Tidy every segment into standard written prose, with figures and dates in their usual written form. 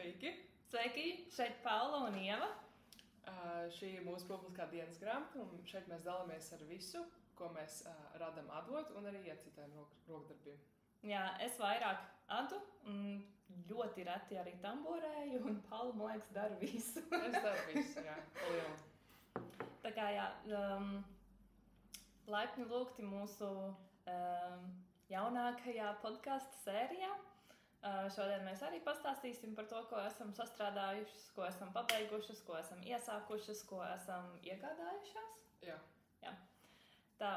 Sveiki! Sveiki! Šeit Paula un Ieva. Šī ir mūsu publiskā dienas grāmata, un šeit mēs dalāmies ar visu, ko mēs radam adot un arī ar citiem rokdarbiem. Jā, es vairāk adu un ļoti reti arī tamborēju, un Paula, man liekas, dara visu. Es daru visu, jā, lielu. Tā kā jā, laipni lūgti mūsu jaunākajā podcastu sērijā. Šodien mēs arī pastāstīsim par to, ko esam sastrādājušas, ko esam pabeigušas, ko esam iesākušas, ko esam iegādājušās. Jā. Tā,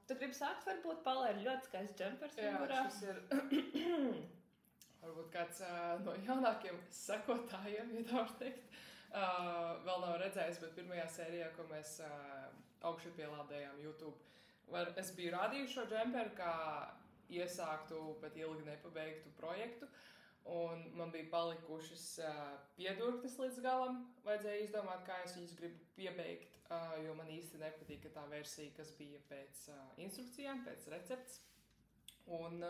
tu gribi sākt, varbūt, Paula, ir ļoti skaists džempers mugurā. Jā, šis ir varbūt kāds no jaunākiem sekotājiem, ja tā var teikt. Vēl nav redzējis, bet pirmajā sērijā, ko mēs augšu pielādējām YouTube, es biju rādījuši šo džemperu kā iesāktu, bet ilgi nepabeigtu projektu, un man bija palikušas piedurknes līdz galam. Vajadzēja izdomāt, kā es viņas gribu piebeigt, jo man īsti nepatīka tā versija, kas bija pēc instrukcijām, pēc receptes. Un,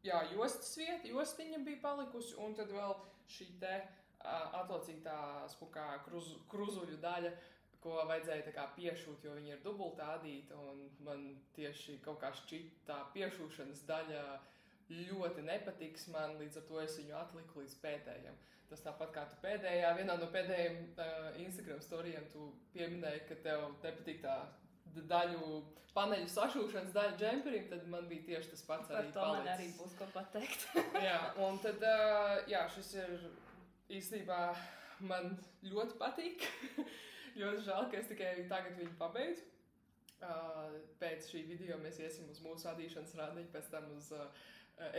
jā, jostiņa bija palikusi, un tad vēl šī te atlocītā spukā kruzuļu daļa, ko vajadzēja tā kā piešūt, jo viņi ir dubultā adīta, un man tieši kaut kā šķita tā piešūšanas daļa ļoti nepatiks man, līdz ar to es viņu atliku līdz pēdējiem. Tas tāpat kā tu vienā no pēdējiem Instagram storijiem tu pieminēji, ka tev nepatīk tā paneļu sašūšanas daļa džemperim, tad man bija tieši tas pats arī palicis. Par to man arī būs ko pateikt. Jā, un tad, šis ir īstenībā man ļoti patīk. Ļoti žēl, ka es tikai tagad viņu pabeidzu. Pēc šī video mēs iesim uz mūsu adīšanas rādiņu, pēc tam uz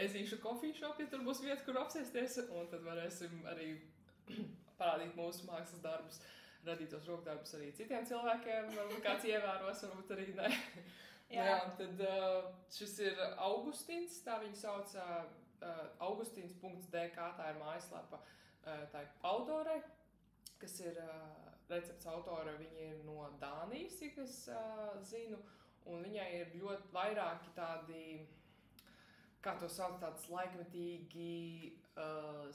Ezīšu coffee shop, ja tur būs vieta, kur apsēsties, un tad varēsim arī parādīt mūsu mākslas darbus, radītos rokdarbus arī citiem cilvēkiem, varbūt kāds ievēros, varbūt arī ne. Jā, tad šis ir Augustīns, tā viņa sauc, augustīns.dk, tā ir mājaslapa, tā ir autore, kas ir recepts autore, viņa ir no Dānijas, cik es zinu, un viņai ir ļoti vairāki tādi, kā to sauc, tāds laikmetīgi,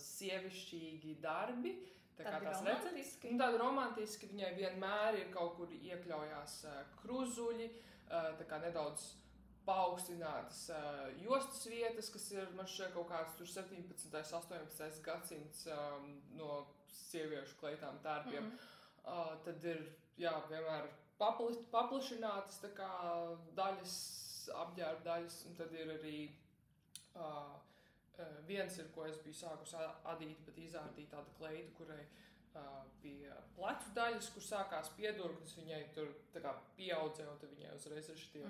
sievišķīgi darbi, tā kā tās receptes. Tādi romantiski, viņai vienmēr ir kaut kur iekļaujās kruzuļi, tā kā nedaudz paaugstinātas jostas vietas, kas ir, man šķiet, kaut kāds tur 17. 18. gadsimts no sieviešu kleitām tērpiem. Tad ir, jā, vienmēr paplašinātas tā kā daļas, apģērba daļas, un tad ir arī viens ir, ko es biju sākus adīt, bet izārdīja tāda kleita, kurai bija plecu daļas, kur sākās piedurknes, viņai tur tā kā pieaudzē, un tad viņai uzreiz ir šitie,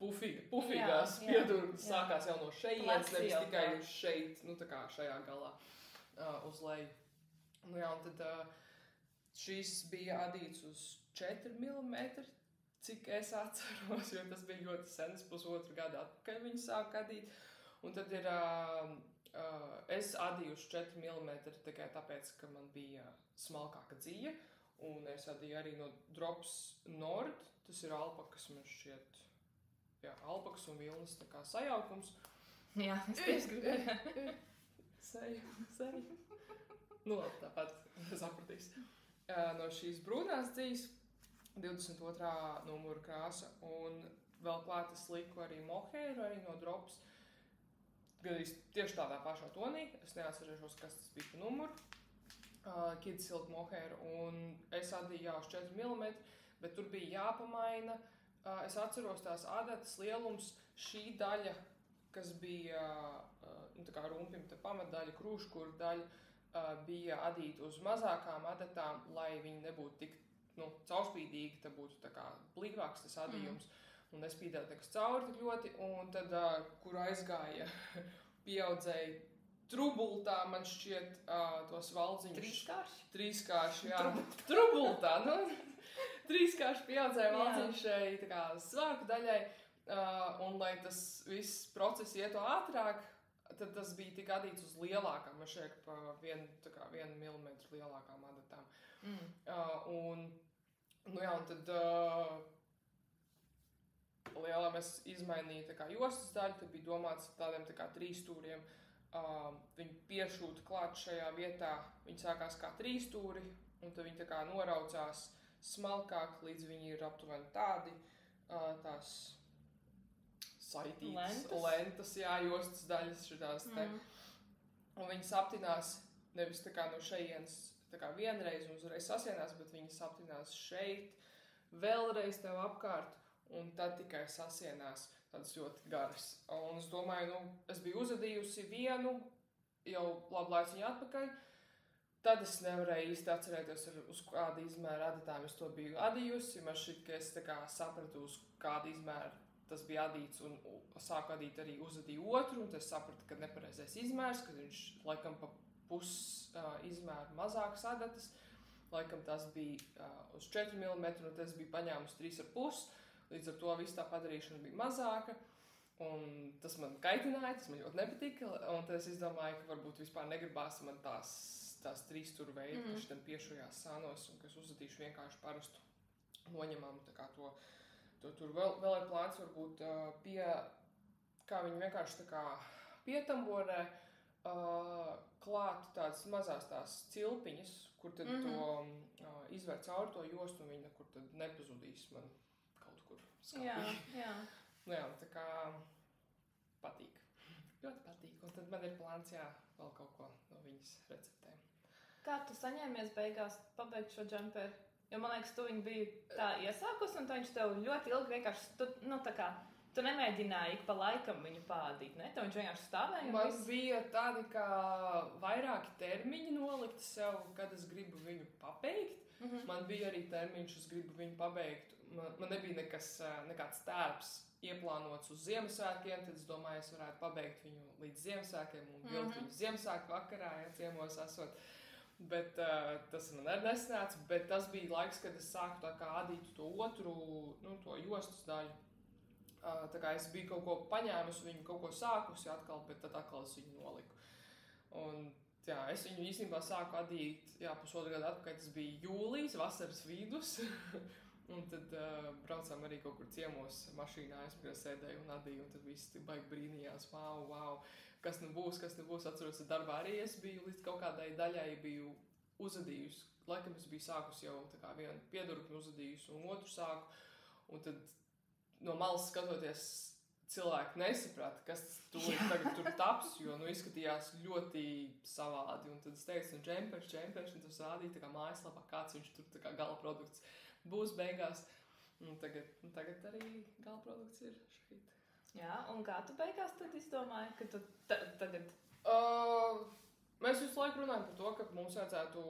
pufīgās piedurknes sākās jau no šejienes, nevis tikai uz šeit, nu tā kā šajā galā uz leju. Nu jā, un tad šis bija adīts uz 4 mm, cik es atceros, jo tas bija ļoti sens, pusotru gadu atpakaļ viņu sāku adīt. Un tad ir, es adīju uz 4 mm tikai tāpēc, ka man bija smalkāka dzīja, un es adīju arī no Drops Nord, tas ir alpakas, man šķiet, jā, alpakas un vilnas tā kā sajaukums. Jā, es tieši gribēju. Seju. Nu, tāpat sapratīs. No šīs brūnās dzīs 22. numura krāsa, un vēl klāt es liku arī mohēru, arī no Drops. Gadīs tieši tādā pašā tonī, es neatcerēšos, kas tas bija pa numuru. Kid Silk mohēru, un es adīju jau uz 4 mm, bet tur bija jāpamaina. Es atceros tās adatas lielums, šī daļa, kas bija tā kā rumpim, tā pamatdaļa, krūškura daļa, bija adīta uz mazākām adatām, lai viņi nebūtu tik caurspīdīgi, tā būtu tā kā blīvāks tas adījums. Un nespīdētu nekas cauri tik ļoti, un tad, kur aizgāja, pieaudzēja trubultā, man šķiet, tos valdziņus. Trīskārši, jā. Trubultā, trīskārši pieaudzēja valdziņus šai tā kā svārku daļai, un lai tas viss process ietu ātrāk, tad tas bija tik adīts uz lielākām, man šķiet, pa 1 milimetru lielākām adatām. Un tad lielā mēs izmainīja tā kā jostas daļu, tad bija domāts tādiem tā kā 3 stūriem viņi piešūta klāt šajā vietā, viņi sākās kā 3 stūri, un tad viņi tā kā noraucās smalkāk, līdz viņi ir aptuveni tādi, tās saitītas, lentas, jā, jostas daļas šitās te. Un viņi saptinās nevis tā kā no šejienes, tā kā vienreiz un uzreiz sasienās, bet viņi saptinās šeit, vēlreiz tev apkārt, un tad tikai sasienās tādas ļoti garas. Un es domāju, es biju uzadījusi vienu, jau labu laiku viņu atpakaļ, tad es nevarēju īsti atcerēties, uz kādu izmēru adītām es to biju adījusi. Man šķiet, ka es tā kā sapratu, uz kādu izmēru tas bija adīts, un sāku adīt arī uzadīju otru, un es sapratu, ka nepareizais izmērs, ka viņš laikam pa izmēru mazākas adatas, laikam tas bija uz 4 mm, un tas bija paņēmus 3,5, līdz ar to viss tā padarīšana bija mazāka, un tas man kaitināja, tas man ļoti nepatika, un tad es izdomāju, ka varbūt vispār negribās man tās 3 stūru veidi, kas šitam piešujās sānos, un kas uzadīšu vienkārši parastu noņemamu, tā kā to tur vēl ir plāns varbūt kā viņi vienkārši tā kā pietamborē, klāt tādas mazās tās cilpiņas, kur tad to izvēr cauri to jostu, un viņi nekur tad nepazudīs man kaut kur skapī. Jā. Jā, tā kā patīk. Ļoti patīk. Un tad man ir plāns, vēl kaut ko no viņas receptēm. Kā tu saņēmies beigās pabeigt šo džemperi? Jo man liekas, tu viņu biji tā iesākus, un viņš tev ļoti ilgi vienkārši, tu nemēģināji ik pa laikam viņu pādīt, ne? Tev viņš vienkārši stāvēja. Man bija tādi kā vairāki termiņi nolikti sev, kad es gribu viņu pabeigt. Man bija arī termiņš, es gribu viņu pabeigt. Man nebija nekāds tērps ieplānots uz Ziemassvētkiem, tad es domāju, es varētu pabeigt viņu līdz Ziemassvētkiem un vilkt viņu Ziemassvētku vakarā, ciemos esot. Bet tas man arī nesanāca, bet tas bija laiks, kad es sāku tā kā adīt to otru, to jostas daļu. Tā kā es biju kaut ko paņēmusi, viņu kaut ko sākusi atkal, bet tad atkal es viņu noliku. Un es viņu īstenībā sāku adīt, pusotru gadu atpakaļ, tas bija jūlijas, vasaras vidus. Un tad braucām arī kaut kur ciemos mašīnā, es sēdēju un adīju, un tad visi baigi brīnījās, wow, kas nu būs, atceros, darbā arī es biju līdz kaut kādai daļai biju uzadījusi. Laikam es biju sākusi jau tā kā vienu piedurkni uzadījusi un otru sāku, un tad no malas skatoties cilvēki nesaprata, kas tagad tur taps, jo izskatījās ļoti savādi, un tad es teicu, džempers, un tas rādīja tā kā mājaslapā, kāds viņš tur tā kā gala produkts būs beigās, un tagad arī gala produkts ir šeit. Jā, un kā tu beigās tad izdomāji, ka tu tagad? Mēs visu laiku runājam par to, ka mums vajadzētu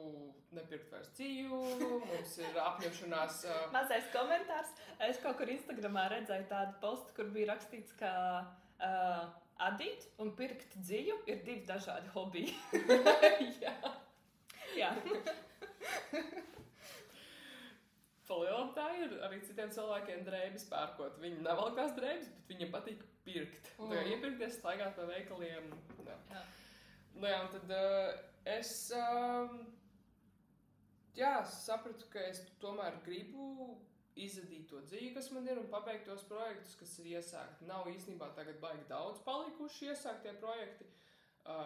nepirkt vairs dzīvu, mums ir apņemšanās. Mazais komentārs. Es kaut kur Instagramā redzēju tādu postu, kur bija rakstīts, ka adīt un pirkt dzīvu ir 2 dažādi hobiji. Jā. Palielam tā ir arī citiem cilvēkiem drēbes pērkot. Viņi nevalkās drēbes, bet viņiem patīk pirkt. Tā kā iepirkties, staigāt pa veikaliem. Jā, un tad es sapratu, ka es tomēr gribu izadīt to dzīvi, kas man ir, un pabeigt tos projektus, kas ir iesākti. Nav īstenībā tagad baigi daudz palikuši iesāktie projekti.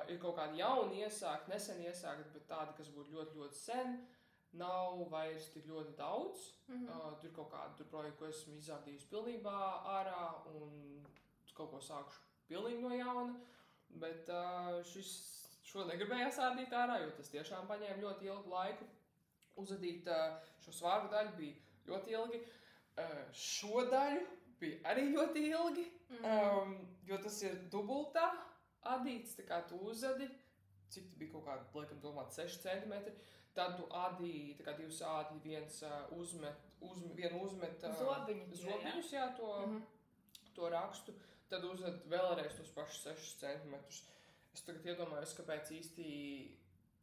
Ir kaut kādi jauni iesākti, nesen iesākti, bet tādi, kas būtu ļoti, ļoti sen. Nav vairs tik ļoti daudz. Tur ir kaut kādi projekti, ko esmu izrādījusi pilnībā ārā un kaut ko sākušu pilnīgi no jauna. Bet šo negribējās ādīt ārā, jo tas tiešām paņēma ļoti ilgu laiku. Uzadīt šo svārgu daļu bija ļoti ilgi. Šo daļu bija arī ļoti ilgi, jo tas ir dubultā adīts, tā kā tu uzadi, cik bija kaut kādi, laikam, domāt 6 centimetri. Tad tu adīji, tā kā 2 ādļi, vienu uzmet zobiņus, to rakstu, tad uzad vēlreiz tos pašus 6 centimetrus. Es tagad iedomājos, kāpēc īsti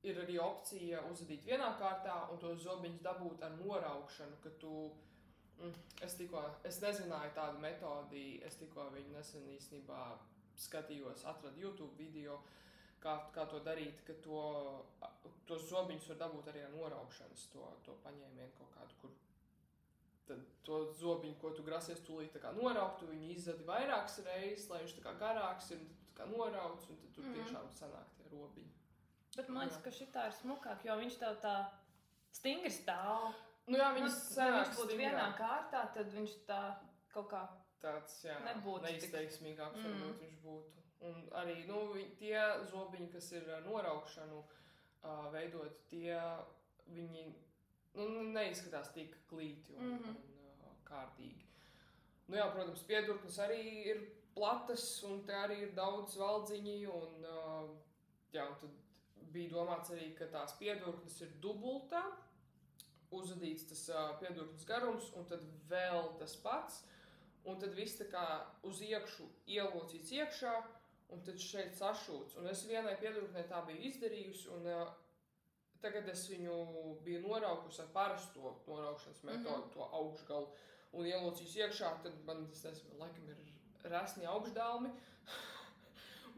ir arī opcija uzadīt vienā kārtā un tos zobiņus dabūt ar noraukšanu, ka tu, es nezināju tādu metodi, es tikko viņu nesen īstenībā skatījos, atradu YouTube video, kā to darīt, ka tos zobiņus var dabūt arī ar noraukšanas, to paņēmienu kaut kādu, kur tad to zobiņu, ko tu grasies tūlīt tā kā noraukt, tu viņu izzadi vairākas reizes, lai viņš tā kā garāks ir, tā kā norauc, un tad tur tiešām sanāk tie robiņi. Bet man liekas, ka šitā ir smukāk, jo viņš tev tā stingri stāv. Nu jā, viņš viņš būtu vienā kārtā, tad viņš tā kaut kā tāds, jā, nebūtu neizteiksmīgāks varbūt viņš būtu. Un arī, nu, tie zobiņi, kas ir noraukšanu veidot, viņi, nu, neizskatās tik glīti un kārtīgi. Nu jā, protams, piedurknes arī ir platas, un te arī ir daudz valdziņi, un jā, un tad bija domāts arī, ka tās piedurknes ir dubultā, uzadīts tas piedurknes garums, un tad vēl tas pats, un tad viss tā kā uz iekšu ielocīts iekšā, un tad šeit sašūts. Un es vienai piedurknei tā biju izdarījusi, un tagad es viņu biju noraukusi ar parasto noraukšanas metodu, to augšgalu, un ielocījusi iekšā, tad man, es nezinu, laikam ir resni augšdalmi,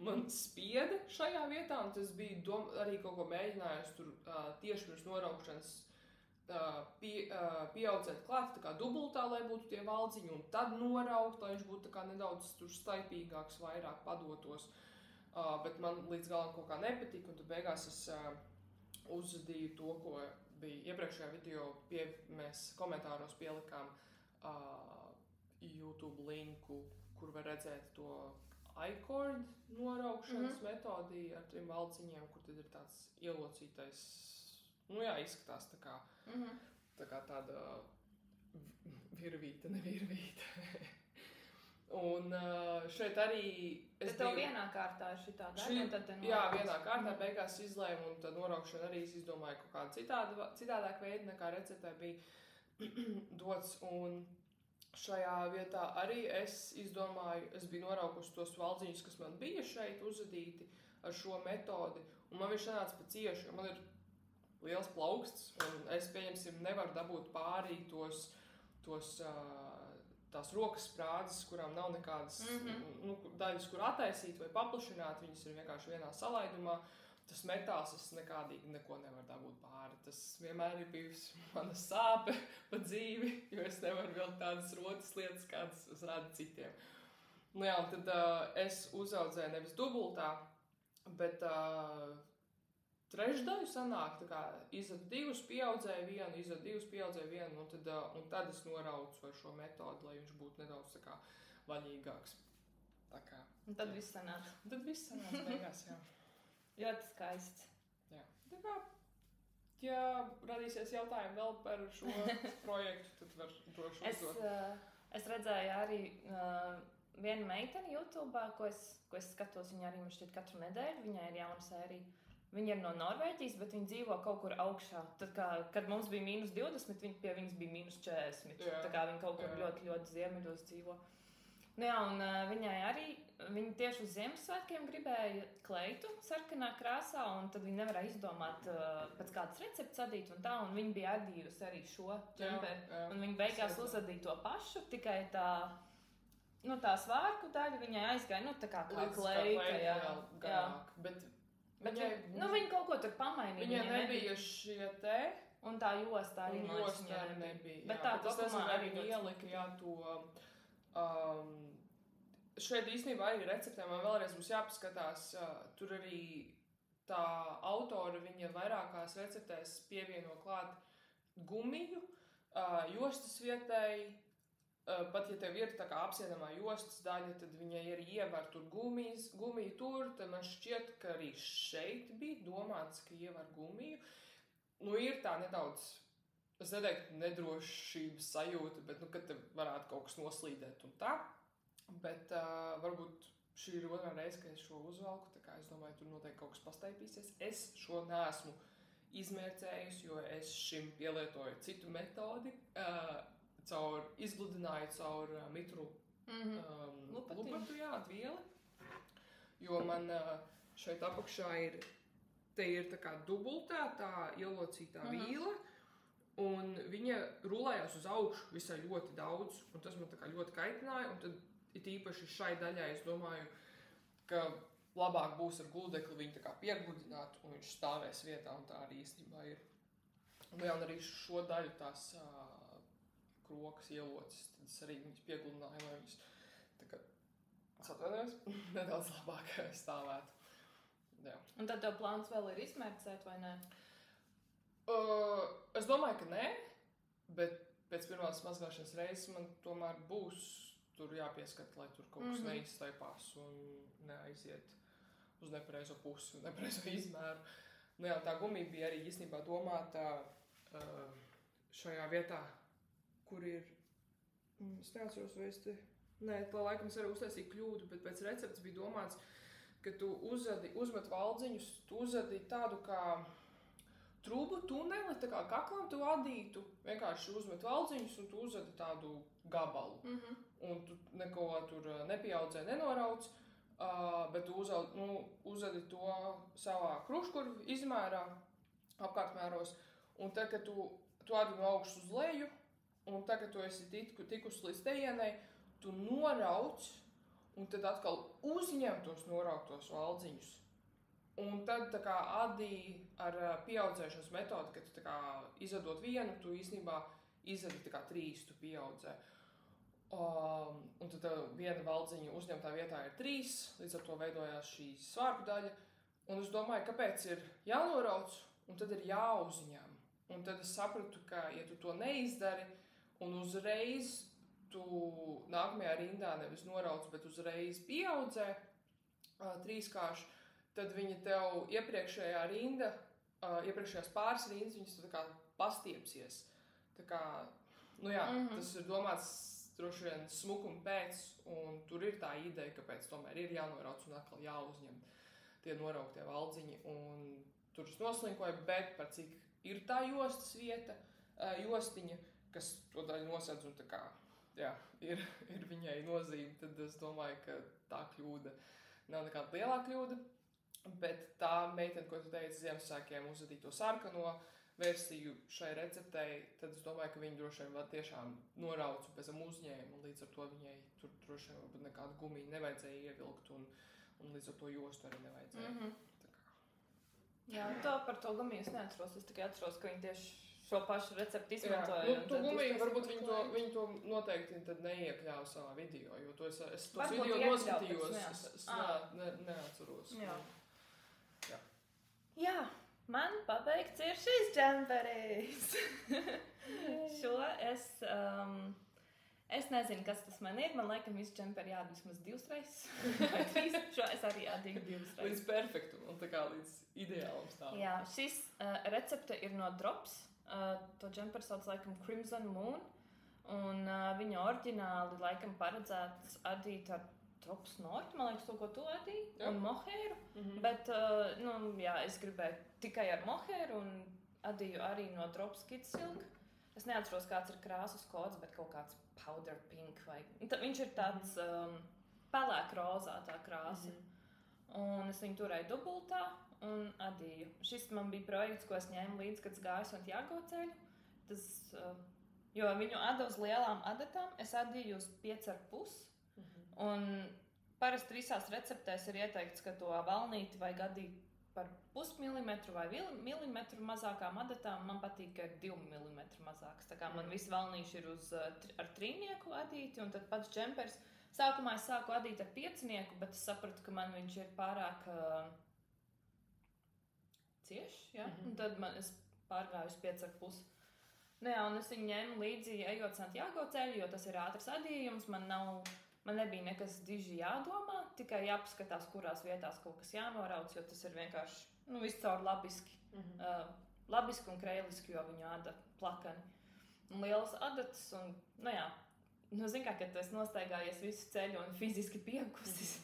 man spieda šajā vietā, un tas bija arī kaut ko mēģinājis tur tieši pirms noraukšanas pieaudzēt klāt, tā kā dubultā, lai būtu tie valdziņi, un tad noraukt, lai viņš būtu tā kā nedaudz tur staipīgāks, vairāk padotos. Bet man līdz galam kaut kā nepatika, un tad beigās es uzadīju to, ko bija iepriekšējā video, mēs komentāros pielikām YouTube linku, kur var redzēt to iCord noraukšanas metodi ar trim valdziņiem, kur tad ir tāds ielocītais, nu jā, izskatās tā kā, tā kā tāda virvīta, nevirvīta. Un šeit arī es tev vienā kārtā ir šitā daļa, un tad te norauc. Jā, vienā kārtā beigās izlēmu, un tad noraukšana arī es izdomāju kaut kādu citādāk veidu, nekā receptē bija dots, un šajā vietā arī es izdomāju, es biju noraukusi tos valdziņus, kas man bija šeit uzadīti ar šo metodi, un man viņš sanāca pa cieši, jo man ir liels plauksts, un es, pieņemsim, nevaru dabūt pārī tās rokas sprādzes, kurām nav nekādas daļas, kur attaisīt vai paplašināt, viņas ir vienkārši vienā salaidumā. Tas metāls es nekādīgi neko nevaru dabūt pāri. Tas vienmēr ir bijusi mana sāpe pa dzīvi, jo es nevaru vēl tādas rotas lietas, kādas es rādu citiem. Nu jā, un tad es uzaudzēju nevis dubultā, bet trešdaļu sanāk, tā kā izad divus, pieaudzēju vienu, izad divus, pieaudzēju vienu, un tad es noraucu ar šo metodu, lai viņš būtu nedaudz tā kā vaļīgāks. Tā kā. Un tad viss sanāca. Un tad viss sanāca beigās, jā. Ļoti skaists. Jā. Tā kā, ja radīsies jautājumi vēl par šo projektu, tad var droši uzdot. Es redzēju arī vienu meiteni YouTube'ā, ko es skatos, viņa arī man šķiet katru nedēļu, viņai ir jauna sērija. Viņa ir no Norvēģijas, bet viņa dzīvo kaut kur augšā. Tad, kad mums bija -20, pie viņas bija -40. Jā. Tā kā viņa kaut kur ļoti, ļoti ziemeļos dzīvo. Nu jā, un viņai arī, viņa tieši uz Ziemassvētkiem gribēja kleitu sarkanā krāsā, un tad viņa nevarēja izdomāt pēc kādas receptes adīt un tā, un viņa bija adījusi arī šo džemperi. Un viņa beigās uzadīja to pašu, tikai tā svārku daļa viņai aizgāja, nu tā kā kleita, jā. Bet viņa kaut ko tur pamainīja. Viņai nebija šie te. Un tā josta arī nebija. Bet tā kopumā arī ielika, jā, to. Šeit īstenībā arī receptē man vēlreiz būs jāpaskatās. Tur arī tā autora viņa vairākās receptēs pievieno klāt gumiju, jostas vietai. Pat ja tev ir tā kā apsiedamā jostas daļa, tad viņai arī ievar tur gumiju tur, tad man šķiet, ka arī šeit bija domāts, ka ievar gumiju. Nu, ir tā nedaudz, es neteiktu nedrošības sajūta, bet, kad te varētu kaut kas noslīdēt un tā. Bet varbūt šī ir otrā reize, ka es šo uzvalku, tā kā es domāju, tur noteikti kaut kas pastaipīsies. Es šo neesmu izmērcējusi, jo es šim pielietoju citu metodi. Izgludināju caur mitru lupatu, jā, vieli, jo man šeit apakšā te ir tā kā dubultā, tā ielocītā vīla, un viņa rulējās uz augšu visai ļoti daudz, un tas man tā kā ļoti kaitināja, un tad it īpaši šai daļai es domāju, ka labāk būs ar gludekli viņu tā kā piegludināt, un viņš stāvēs vietā, un tā arī īstenībā ir. Un jā, un arī šo daļu tās rokas ielocis, tad es arī viņas piegludināju, lai viņas tā kā Es atvainojos, nedaudz labāk stāvētu. Jā. Un tad tev plāns vēl ir izmērcēt, vai ne? Es domāju, ka nē, bet pēc pirmās mazgāšanas reizes man tomēr būs tur jāpieskat, lai tur kaut kas neizstaipās un neaiziet uz nepareizo pusi un nepareizo izmēru. Nu jā, tā gumija bija arī īstenībā domāta šajā vietā, kur ir, es neatceros, vai es te, nē, tā laikam es arī uztaisīju kļūdu, bet pēc receptes bija domāts, ka tu uzmet valdziņus, tu uzadi tādu kā trubu tuneli, tā kā kaklam tu adītu, vienkārši uzmet valdziņus un tu uzadi tādu gabalu. Un tu neko tur nepieaudzē, nenorauc, bet tu uzadi to savā kruškurvu izmērā, apkārtmēros, un tad, kad tu adi no augšas uz leju, un tad, kad tu esi tikus līdz tejienai, tu norauc, un tad atkal uzņem tos norauktos valdziņus. Un tad tā kā adī ar pieaudzēšanas metodi, kad tu tā kā izadot vienu, tu īstenībā izadi tā kā 3, tu pieaudzē. Un tad viena valdziņa uzņemtā vietā ir 3, līdz ar to veidojās šī svārku daļa. Un es domāju, kāpēc ir jānorauc, un tad ir jāuzņem. Un tad es sapratu, ka, ja tu to neizdari, un uzreiz tu nākamajā rindā nevis norauc, bet uzreiz pieaudzē 3kārši, tad viņa tev iepriekšējās pāris rindas, viņas tu tā kā pastiepsies. Tā kā, nu jā, tas ir domāts droši vien smukuma pēc, un tur ir tā ideja, kāpēc tomēr ir jānorauc un atkal jāuzņem tie norauktie valdziņi, un tur es noslinkoju, bet par cik ir tā jostas vieta, jostiņa, kas to daļu nosedz un tā kā, jā, ir viņai nozīme, tad es domāju, ka tā kļūda nav nekāda lielā kļūda, bet tā meitene, ko tu teici Ziemassvētkiem uzadīja to sarkano versiju šai receptei, tad es domāju, ka viņi droši vien var tiešām norauc un pēc tam uzņēma, un līdz ar to viņai tur droši vien varbūt nekādu gumiju nevajadzēja ievilkt, un līdz ar to jostu arī nevajadzēja. Jā, to par to gumiju es neatceros, es tikai atceros, ka viņi tieši šo pašu recepti izmantoja. Nu, to gumiju varbūt viņi to noteikti tad neiekļāva savā video, jo to es tos video noskatījos, es neatceros. Jā, man pabeigts ir šis džemperis. Šo es nezinu, kas tas man ir. Man laikam visu džemperi jādara vismaz 2 reizes. Vai 3. Šo es arī jādīju 2 reizes. Līdz perfektum un tā kā līdz ideālam stāvam. Jā, šis recepte ir no Drops. To džemperu sauc laikam Crimson Moon. Un viņa oriģināli laikam paredzēts adīt ar Drops North, man liekas, to, ko tu adīji, un mohēru. Bet, jā, es gribēju tikai ar mohēru un adīju arī no Drops Kids Silk. Es neatceros, kāds ir krāsas kods, bet kaut kāds powder pink vai... Viņš ir tāds pelēk rozā tā krāsa. Un es viņu turēju dubultā un adīju. Šis man bija projekts, ko es ņēmu līdz, kad es gāju Santiago ceļu. Jo viņu ada uz lielām adatām, es adīju uz 5,5. Un parasti visās receptēs ir ieteikts, ka to valnīti vajag adīt par 0,5 milimetru vai milimetru mazākām adatām. Man patīk, ka ir 2 milimetru mazāks. Tā kā man visi valnīši ir ar 3 adīti, un tad pats džempers. Sākumā es sāku adīt ar 5, bet es sapratu, ka man viņš ir pārāk cieši, ja? Un tad es pārgāju uz 5,5. Nu jā, un es viņu ņēmu līdzi, ejot Santiago ceļu, jo tas ir ātrs adījums, man nebija nekas diži jādomā, tikai jāpaskatās, kurās vietās kaut kas jānorauc, jo tas ir vienkārši, viscaur labiski. Labiski un kreiliski, jo viņu āda plakani. Un lielas adatas, un, zin kā, kad tu esi nostaigājies visu ceļu un fiziski piekusis,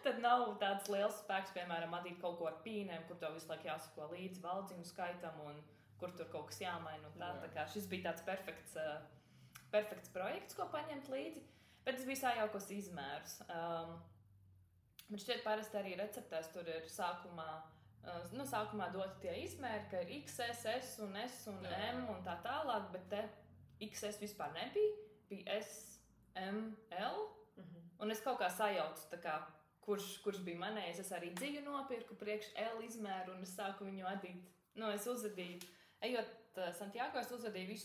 tad nav tāds liels spēks, piemēram, adīt kaut ko ar pīnēm, kur tev visu laiku jāsako līdzi valdziņu skaitam un kur tur kaut kas jāmaina. Tā kā šis bija tāds perfekts projekts, ko paņemt līdzi. Bet tas bija sajaukus izmērus. Man šķiet parasti arī receptēs tur ir sākumā doti tie izmēri, ka ir XS, S un S un M un tā tālāk, bet te XS vispār nebija, bija S, M, L. Un es kaut kā sajaucu, tā kā, kurš bija manējis. Es arī dziju nopirku priekš L izmēru un es sāku viņu adīt. Es uzadīju, ejot Santiago, es uzadīju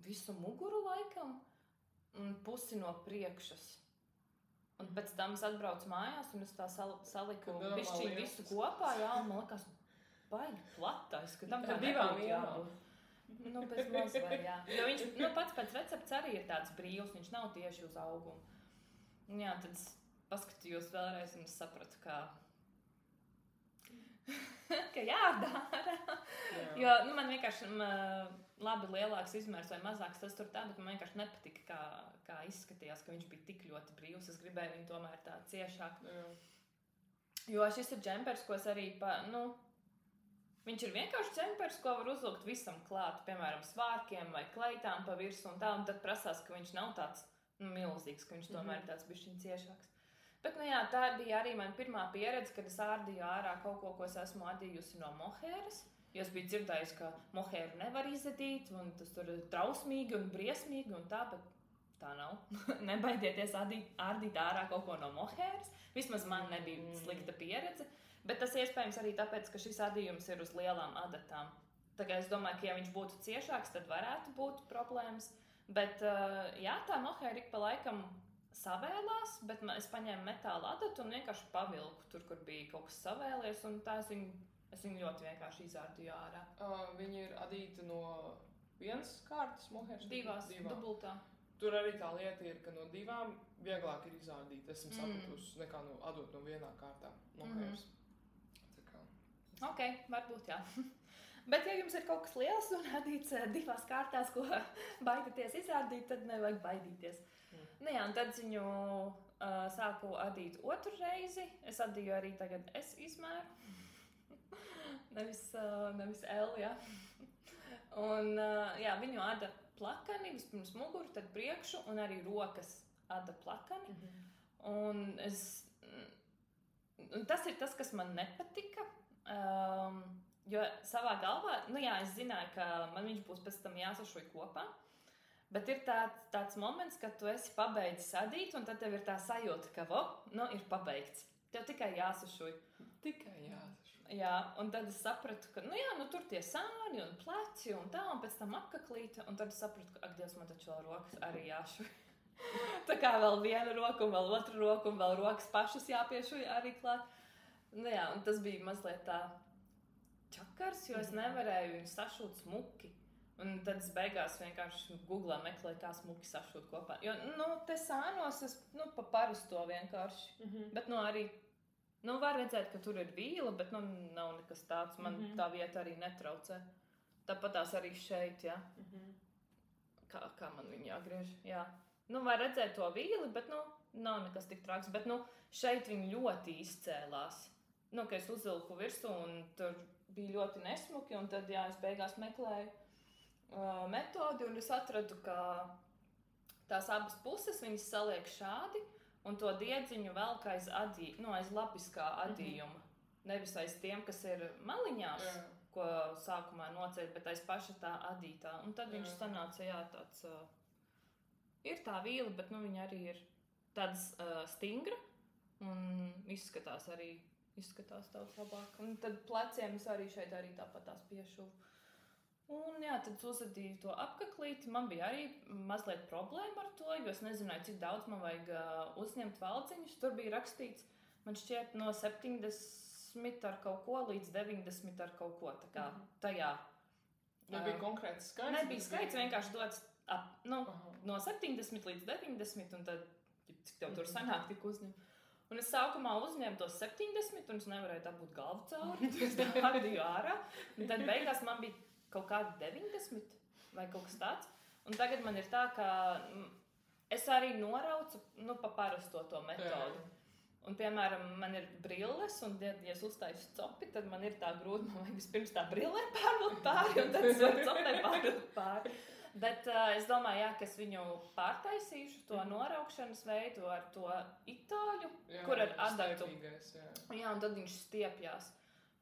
visu muguru laikam. Un pusi no priekšas. Un pēc tam es atbraucu mājās, un es tā saliku bišķiņ visu liels. kopā, jā, un man likās, baigi platais, ka tam tā Divām nebūtu vienām. jābūt. Nu, bez maz vai jā. Jo viņš, pats pēc recepts arī ir tāds brīvs, viņš nav tieši uz augumu. Un jā, tad es paskatījos vēlreiz, un es sapratu, ka jādara. Jo, man vienkārši labi lielāks izmērs vai mazāks, tas tur tā, bet man vienkārši nepatika, kā izskatījās, ka viņš bija tik ļoti brīvs. Es gribēju viņu tomēr tā ciešāk. Jā. Jo šis ir džempers, ko es arī, viņš ir vienkārši džempers, ko var uzlikt visam klāt, piemēram, svārkiem vai kleitām pa virsu un tā, un tad prasās, ka viņš nav tāds milzīgs, ka viņš tomēr ir tāds bišķiņ ciešāks. Bet, jā, tā bija arī mana pirmā pieredze, kad es ārdīju ārā kaut ko es esmu adījusi no mohēras. Jo es biju dzirdējusi, ka mohēru nevar izadīt, un tas tur ir trausmīgi un briesmīgi un tā, bet tā nav. Nebaidieties ārdīt ārā kaut ko no mohēras. Vismaz man nebija slikta pieredze, bet tas iespējams arī tāpēc, ka šis adījums ir uz lielām adatām. Tā kā es domāju, ka ja viņš būtu ciešāks, tad varētu būt problēmas. Bet, jā, tā mohēra ik pa laikam savēlās, bet es paņēmu metāla adatu un vienkārši pavilku tur, kur bija kaut kas savēlies, un tā es viņu ļoti vienkārši izārdīju ārā. Viņi ir adīti no vienas kārtas mohēras? Divās, dubultā. Tur arī tā lieta ir, ka no divām vieglāk ir izādīt, esmu sapratusi, nekā adot no vienā kārtā mohēras. Ok, varbūt jā. Bet, ja jums ir kaut kas liels un adīts divās kārtās, ko baidaties izrādīt, tad nevajag baidīties. Nu jā, un tad viņu sāku adīt otru reizi. Es adīju arī tagad S izmēru. nevis L, jā. Un jā, viņu ada plakani, vispirms muguru, tad priekšu, un arī rokas ada plakani. Un tas ir tas, kas man nepatika. Jo savā galvā, es zināju, ka man viņš būs pēc tam jāsašuj kopā, bet ir tāds moments, kad tu esi pabeidzis adīt, un tad tev ir tā sajūta, ka, ir pabeigts. Tev tikai jāsašuj. Tikai jāsašuj. Jā, un tad es sapratu, ka, tur tie sāni un pleci un tā, un pēc tam apkaklīte, un tad es sapratu, ka, ak, Dievs, man taču vēl rokas arī jāšuj. Tā kā vēl viena roka, un vēl otra roka, un vēl rokas pašas jāpiešuj arī klāt. Un tas bija mazliet tā čakars, jo es nevarēju viņu sašūt smuki. Un tad es beigās vienkārši Googlā meklēju, kā smuki sašūt kopā. Jo, te sānos es, pa parasto vienkārši. Bet, arī, var redzēt, ka tur ir vīla, bet, nav nekas tāds. Man tā vieta arī netraucē. Tāpat tās arī šeit, jā. Kā man viņa jāgriež, jā. Var redzēt to vīli, bet, nav nekas tik traks. Bet, šeit viņa ļoti izcēlās. Ka es uzvilku virsū un tur bija ļoti nesmuki, un tad, jā, es beigās meklēju metodi, un es atradu, ka tās abas puses viņas saliek šādi, un to diedziņu velk aiz lapiskā adījuma. Nevis aiz tiem, kas ir maliņās, ko sākumā noceļ, bet aiz paša tā adītā. Un tad viņš sanāca, jā, tāds, ir tā vīla, bet, viņa arī ir tāds stingra, un izskatās daudz labāk. Un tad pleciem es arī šeit arī tāpat tās piešuvu. Un jā, tad uzadīju to apkaklīti. Man bija arī mazliet problēma ar to, jo es nezināju, cik daudz man vajag uzņemt valdziņus. Tur bija rakstīts, man šķiet, no 70 ar kaut ko līdz 90 ar kaut ko. Tā kā tajā. Nebija konkrēts skaits? Nebija skaits, vienkārši dots no 70 līdz 90, un tad, cik tev tur sanāk, tik uzņemt. Un es sākumā uzņēmu tos 70, un es nevarēju dabūt galvu cauri. Es dādīju ārā. Un tad beigās man bija kaut kādi 90 vai kaut kas tāds. Un tagad man ir tā, ka es arī noraucu pa parasto to metodu. Un, piemēram, man ir brilles, un, ja es uztaisu copi, tad man ir tā grūti, man vajag vispirms tā brillē pārvilkt pāri, un tad es varu copē pārvilkt pāri. Bet es domāju, ka es viņu pārtaisīšu, to noraukšanas veidu ar to itāļu, kur ar adatu. Jā, un tad viņš stiepjās.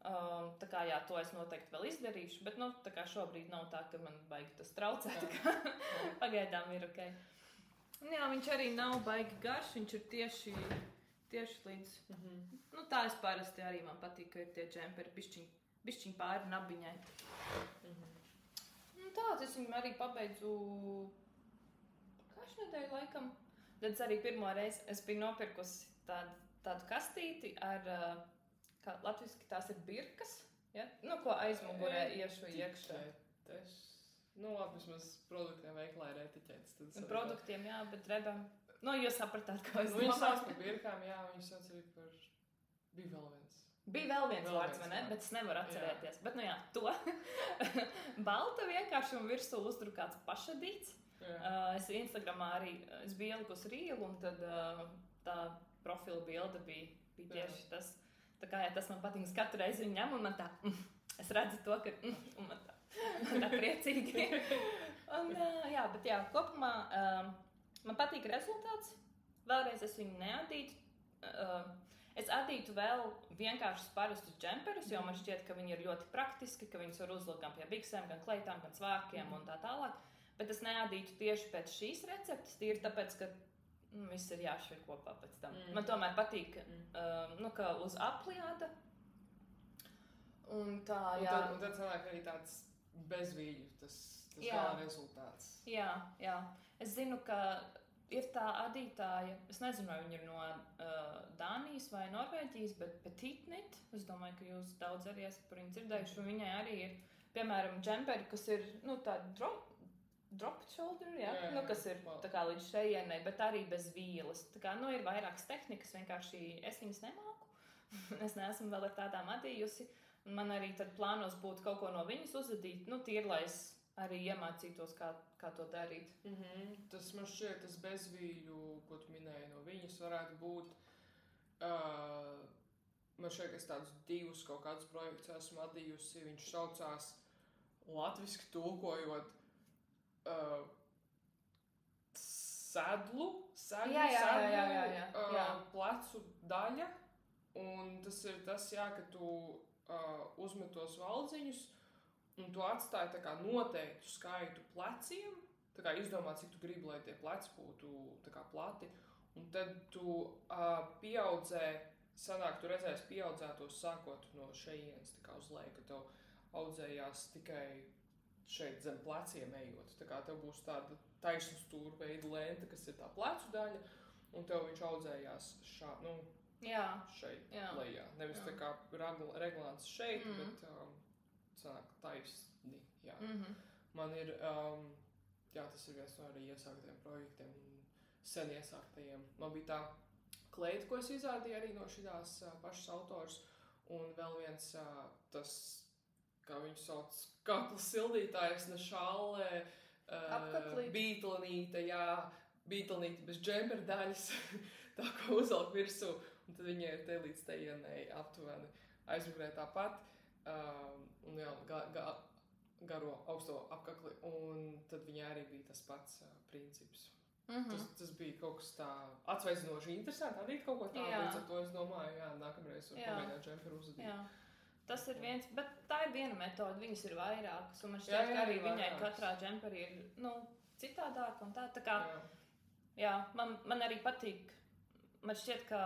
Tā kā, jā, to es noteikti vēl izdarīšu, bet, tā kā šobrīd nav tā, ka man baigi tas traucē, tā kā pagaidām ir ok. Jā, viņš arī nav baigi garš, viņš ir tieši līdz, tā es parasti arī man patīk, ka ir tie džemperi bišķiņ pāri nabiņai. Tā, es viņu arī pabeidzu pagājušajā nedēļā laikam. Tad es arī pirmo reizi es biju nopirkusi tādu kastīti ar, kā latviski tās ir birkas, ja? Nu, ko aizmugurē iešu iekšā. Nu, labi, vismaz produktiem veiklā ir etiķetes. Produktiem, jā, bet rebam. Nu, jūs sapratāt, ko es domāju. Viņi sauc par birkām, jā, viņi sauc arī par... Bija vēl viens. Bija vēl viens vārds, vai ne? Bet es nevaru atcerēties. Bet, nu jā, to. Balta vienkārši un virsū uzdrukāts pašadīts. Es Instagramā arī, es biju ielikusi rīlu, un tad tā profila bilde bija tieši tas. Tā kā, ja tas man patīk, katru reizi viņu ņem, un man tā, es redzu to, ka, un man tā priecīgi. Un, jā, bet jā, kopumā man patīk rezultāts. Vēlreiz es viņu neadītu. Es adītu vēl vienkāršus parastus džemperus, jo man šķiet, ka viņi ir ļoti praktiski, ka viņus var uzlikt gan pie biksēm, gan kleitām, gan svārkiem un tā tālāk. Bet es neadītu tieši pēc šīs receptes, tīri tāpēc, ka viss ir jāšķir kopā pēc tam. Man tomēr patīk, ka uz apliāda. Un tā, jā. Un tad sanāk arī tāds bezvīļu, tas gala rezultāts. Jā. Es zinu, ka ir tā adītāja, es nezinu, vai viņa ir no Dānijas vai Norvēģijas, bet Petite Knit, es domāju, ka jūs daudz arī esat par viņu dzirdējuši, un viņai arī ir, piemēram, džemperi, kas ir, tāda drop shoulder, jā? Kas ir tā kā līdz šejienai, bet arī bez vīles. Tā kā, ir vairākas tehnikas, vienkārši es viņas nemāku. Es neesmu vēl ar tādām adījusi. Un man arī tad plānos būtu kaut ko no viņas uzadīt, tīri, lai es arī iemācītos, kā to darīt. Tas man šķiet, tas bezvīļu, ko tu minēji no viņas, varētu būt. Man šķiet, ka es tādus 2 kaut kādus projektus esmu adījusi. Viņš saucās latviski tulkojot sedlu plecu daļa. Un tas ir tas, ka tu uzmet tos valdziņus, un tu atstāji tā kā noteiktu skaitu pleciem, tā kā izdomā, cik tu gribi, lai tie pleci būtu tā kā plati, un tad tu pieaudzē, sanāk, tu redzēsi pieaudzētos sākot no šejienes, tā kā uz leju, ka tev audzējās tikai šeit zem pleciem ejot, tā kā tev būs tāda taisnu stūra veida lente, kas ir tā plecu daļa, un tev viņš audzējās šeit lejā. Nevis tā kā reglāns šeit, bet sanāk taisni, jā. Man ir, tas ir viens no arī iesāktiem projektiem, sen iesāktajiem. Man bija tā kleita, ko es izrādīju arī no šitās pašas autors, un vēl viens tas, kā viņu sauc, kakla sildītājs, nešālē, bītlenīte, bītlenīte bez džemper daļas, tā kā uzvelk virsū, un tad viņai ir te līdz tejienei aptuveni aizmugurē tāpat, un garo augsto apkakli, un tad viņai arī bija tas pats princips. Tas bija kaut kas tā atsvaidzinoši interesanti, arī kaut ko tādu, līdz ar to es domāju, nākamreiz var pamēģināt džemperu uzadīt. Tas ir viens, bet tā ir viena metode, viņas ir vairākas, un man šķiet, ka arī viņai katrā džemperī ir, citādāk un tā kā, man arī patīk, man šķiet, ka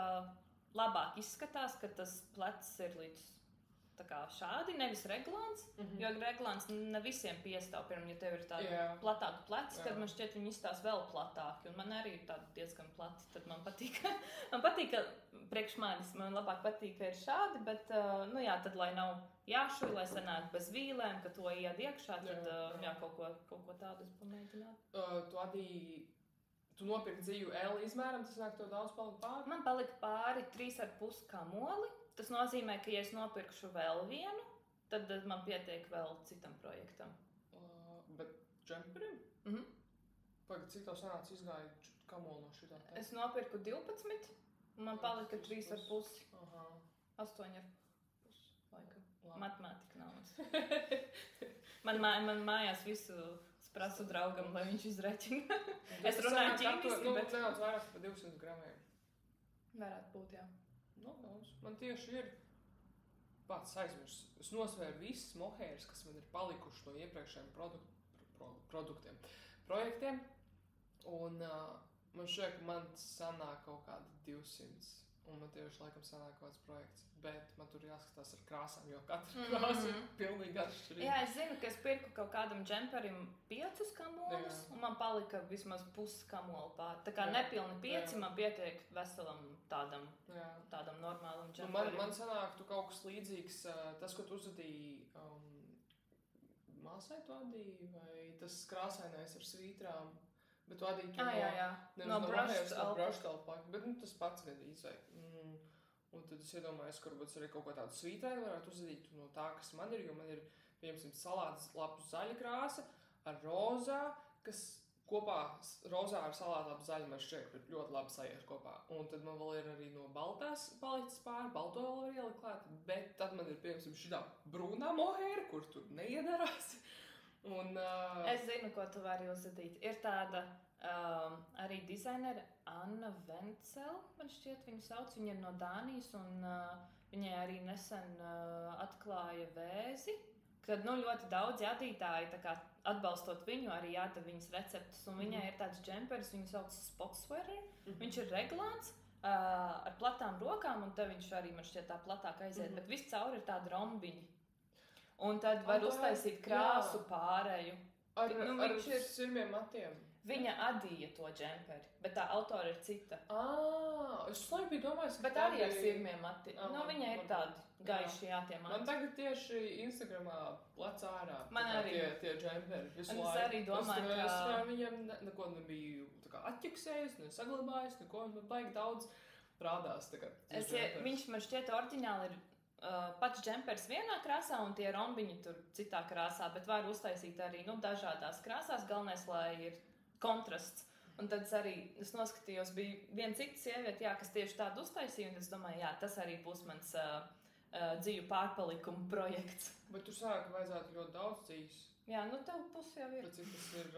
labāk izskatās, ka tas plecs ir līdz tā kā šādi, nevis reglāns, jo reglāns ne visiem piestāv, piemēram, ja tev ir tāda platāka pleca, tad man šķiet, viņi izstās vēl platāki, un man arī ir tādi diezgan plati, tad man patīk, ka priekš manis man labāk patīk, ka ir šādi, bet, tad, lai nav jāšuj, lai sanāk bez vīlēm, ka to ied iekšā, tad, kaut ko tādu es pamēģināt. Tu nopirki dzīvu L izmēram, tas nāk tev daudz palika pāri? Man palika pāri 3,5 kamoli. Tas nozīmē, ka, ja es nopirkšu vēl vienu, tad man pietiek vēl citam projektam. Bet džemperim? Pagad, cik tev sanāca izgāja kamoli no šitā? Es nopirku 12, un man palika 3,5. 8,5 laikam. Matemātika nav mums. Man mājās visu prasu draugam, lai viņš izreķina. Es runāju ķīmiski, bet... Nedaudz vairāk par 200 gramiem. Varētu būt, jā. Daudz. Man tieši ir pats aizmirsts. Es nosvēru visas mohēras, kas man ir palikuši no iepriekšējiem projektiem. Un man šķiet, ka man sanāk kaut kādi 200. Un man tieši laikam sanāk kāds projekts. Bet man tur jāskatās ar krāsām, jo katra krāsa ir pilnīgi atšķirīga. Jā, es zinu, ka es pirku kaut kādam džemperim 5 kamolus, un man palika vismaz pusi kamola pār. Tā kā nepilni 5, man pietiek veselam tādam normālam džemperim. Man sanāk, tu kaut kas līdzīgs, tas, ko tu uzvedīji, māsai tu adīji, vai tas krāsainais ar svītrām, bet tu adīji to no Brushed Alpaca, bet tas pats gadījis, vai. Un tad es iedomājos, ka varbūt arī kaut ko tādu svītrainu varētu uzvedīt no tā, kas man ir, jo man ir, piemēram, salātas lapu zaļa krāsa ar rozā, kas kopā rozā ar salātu lapu zaļu man šķiet ļoti labi sajiet kopā. Un tad man vēl ir arī no baltās palicis pāri, balto vēl var ielikt klāt, bet tad man ir, piemēram, šitā brūnā mohēra, kur tur neiedarās. Un, Es zinu, ko tu vari uzvedīt. Ir tāda arī dizainere Anna Vencel, man šķiet viņu sauc, viņa ir no Dānijas, un viņai arī nesen atklāja vēzi, kad ļoti daudzi adītāji, tā kā atbalstot viņu, arī jāda viņas receptus, un viņai ir tāds džemperis, viņu sauc Spotswearer, viņš ir reglāns, ar platām rokām, un te viņš arī man šķiet tā platāk aiziet, bet viss cauri ir tādi rombiņi, un tad var uztaisīt krāsu pārēju. Ar sirmiem matiem. Viņa adīja to džemperi, bet tā autora ir cita. Es laikam biju domājis, ka bet arī ar sirmiem matiem. Viņai ir tādi gaiši tie mati. Man tagad tieši Instagramā plec ārā arī tie džemperi. Es arī domāju, ka viņam neko nebiju atķeksējis, nesaglabājis, neko, man baigi daudz rādās tagad. Viņš man šķiet oriģināli ir pats džempers vienā krāsā un tie rombiņi tur citā krāsā, bet var uztaisīt arī dažādās krāsās. Galvenais, lai ir kontrasts. Un tad es noskatījos, bija viena cita sieviete, kas tieši tādu uztaisīja, un es domāju, tas arī būs mans dzīvu pārpalikumu projekts. Bet tu sāki, ka vajadzētu ļoti daudz dzīves. Jā, tev pusi jau ir. Bet cik tas ir,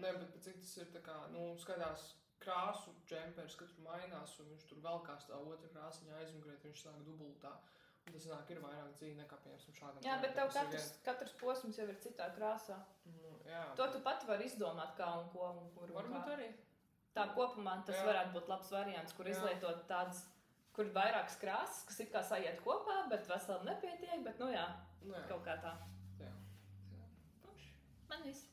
bet cik tas ir tā kā, skatās krāsu džempers, ka tur mainās, un viņš tur velkās tā otra krāsiņa aizmugurēt, viņš sāk dubultā. Un tas nāk ir vairāk dzīvi nekā, piemēram, šādam. Jā, bet tev katrs posms jau ir citā krāsā. To tu pat vari izdomāt, kā un ko un kur. Varbūt arī. Tā kopumā tas varētu būt labs variants, kur izlietot tādas, kur ir vairākas krāsas, kas it kā sajiet kopā, bet veselam nepietiek, bet kaut kā tā. Jā. Man viss.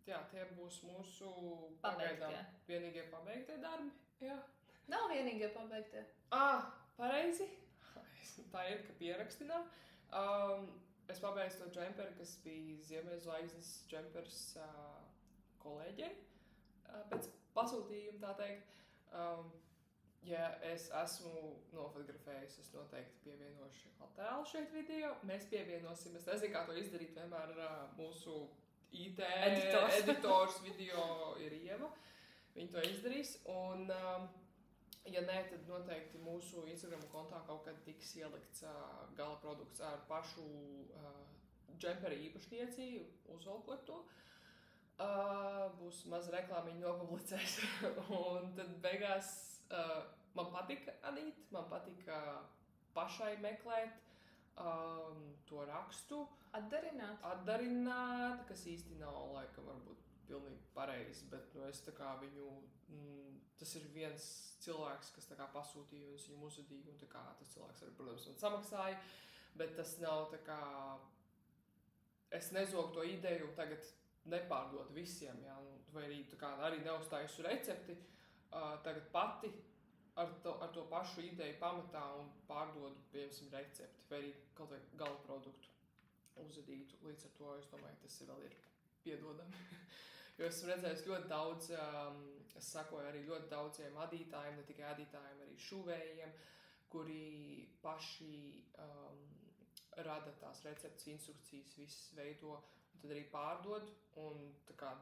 Jā, tie būs mūsu pagaidām vienīgie pabeigtie darbi. Jā. Nav vienīgie pabeigtie. Pareizi. Tā ir, ka pierakstinām. Es pabeidzu to džemperi, kas bija Ziemeļzvaigznes džempers kolēģei. Pēc pasūtījuma, tā teikt. Ja es esmu nofotografējis, es noteikti pievienošu attēlu šeit video. Mēs pievienosim, es nezinu, kā to izdarīt, vienmēr mūsu IT editors video ir Ieva. Viņa to izdarīs. Un, ja nē, tad noteikti mūsu Instagram kontā kaut kad tiks ielikts gala produkts ar pašu džemperi īpašnieci, uzvalkot to. Būs maz reklāmiņu nopublicēs. Un tad beigās man patika adīt, man patika pašai meklēt to rakstu. Atdarināt, kas īsti nav laikam varbūt pilnīgi pareizi, bet es tā kā viņu, tas ir viens cilvēks, kas tā kā pasūtīja, un es viņu uzvedīju, un tā kā tas cilvēks arī, protams, man samaksāja, bet tas nav tā kā, es nezogu to ideju tagad nepārdot visiem, jā, vai arī tā kā arī neuzstājusi recepti, tagad pati ar to pašu ideju pamatā un pārdodu, piemēram, recepti, vai arī kaut vai gala produktu uzvedītu, līdz ar to es domāju, tas vēl ir piedodami. Jo esmu redzējis ļoti daudz, es sakoju arī ļoti daudziem adītājiem, ne tikai adītājiem, arī šuvējiem, kuri paši rada tās receptes, instrukcijas, visas veido, un tad arī pārdod un tā kā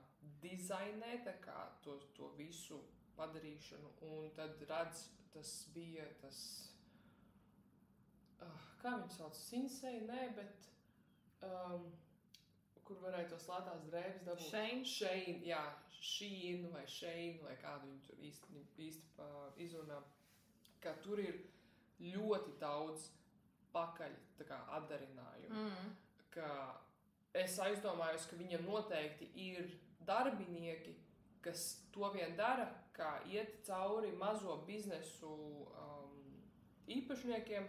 dizainē tā kā to visu padarīšanu, un tad redz, tas bija tas, kā viņu sauc, Sinsei, nē, bet kur varēja tos lētās drēbes dabūt. Shein, jā, Shein vai Shein, vai kādu viņu tur īsti izrunā, ka tur ir ļoti daudz pakaļ tā kā atdarinājumu. Ka es aizdomājos, ka viņam noteikti ir darbinieki, kas to vien dara, kā iet cauri mazo biznesu īpašniekiem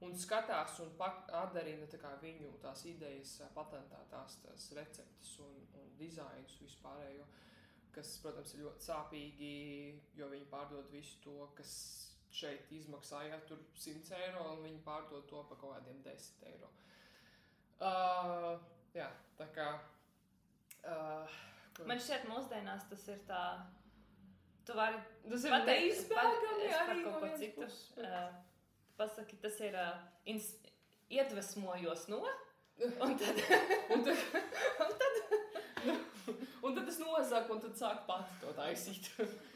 un skatās un atdarina tā kā viņu tās idejas, patentētās tās receptes un dizainus vispārējo, kas, protams, ir ļoti sāpīgi, jo viņi pārdod visu to, kas šeit izmaksāja tur 100 eiro, un viņi pārdod to pa kaut kādiem 10 eiro. Jā, tā kā... Man šķiet, mūsdienās tas ir tā... Tu vari tas ir neizbēgami arī par kaut ko citu. Pasaki, tas ir iedvesmojos no, un tad es nozaku, un tad sāku pati to taisīt.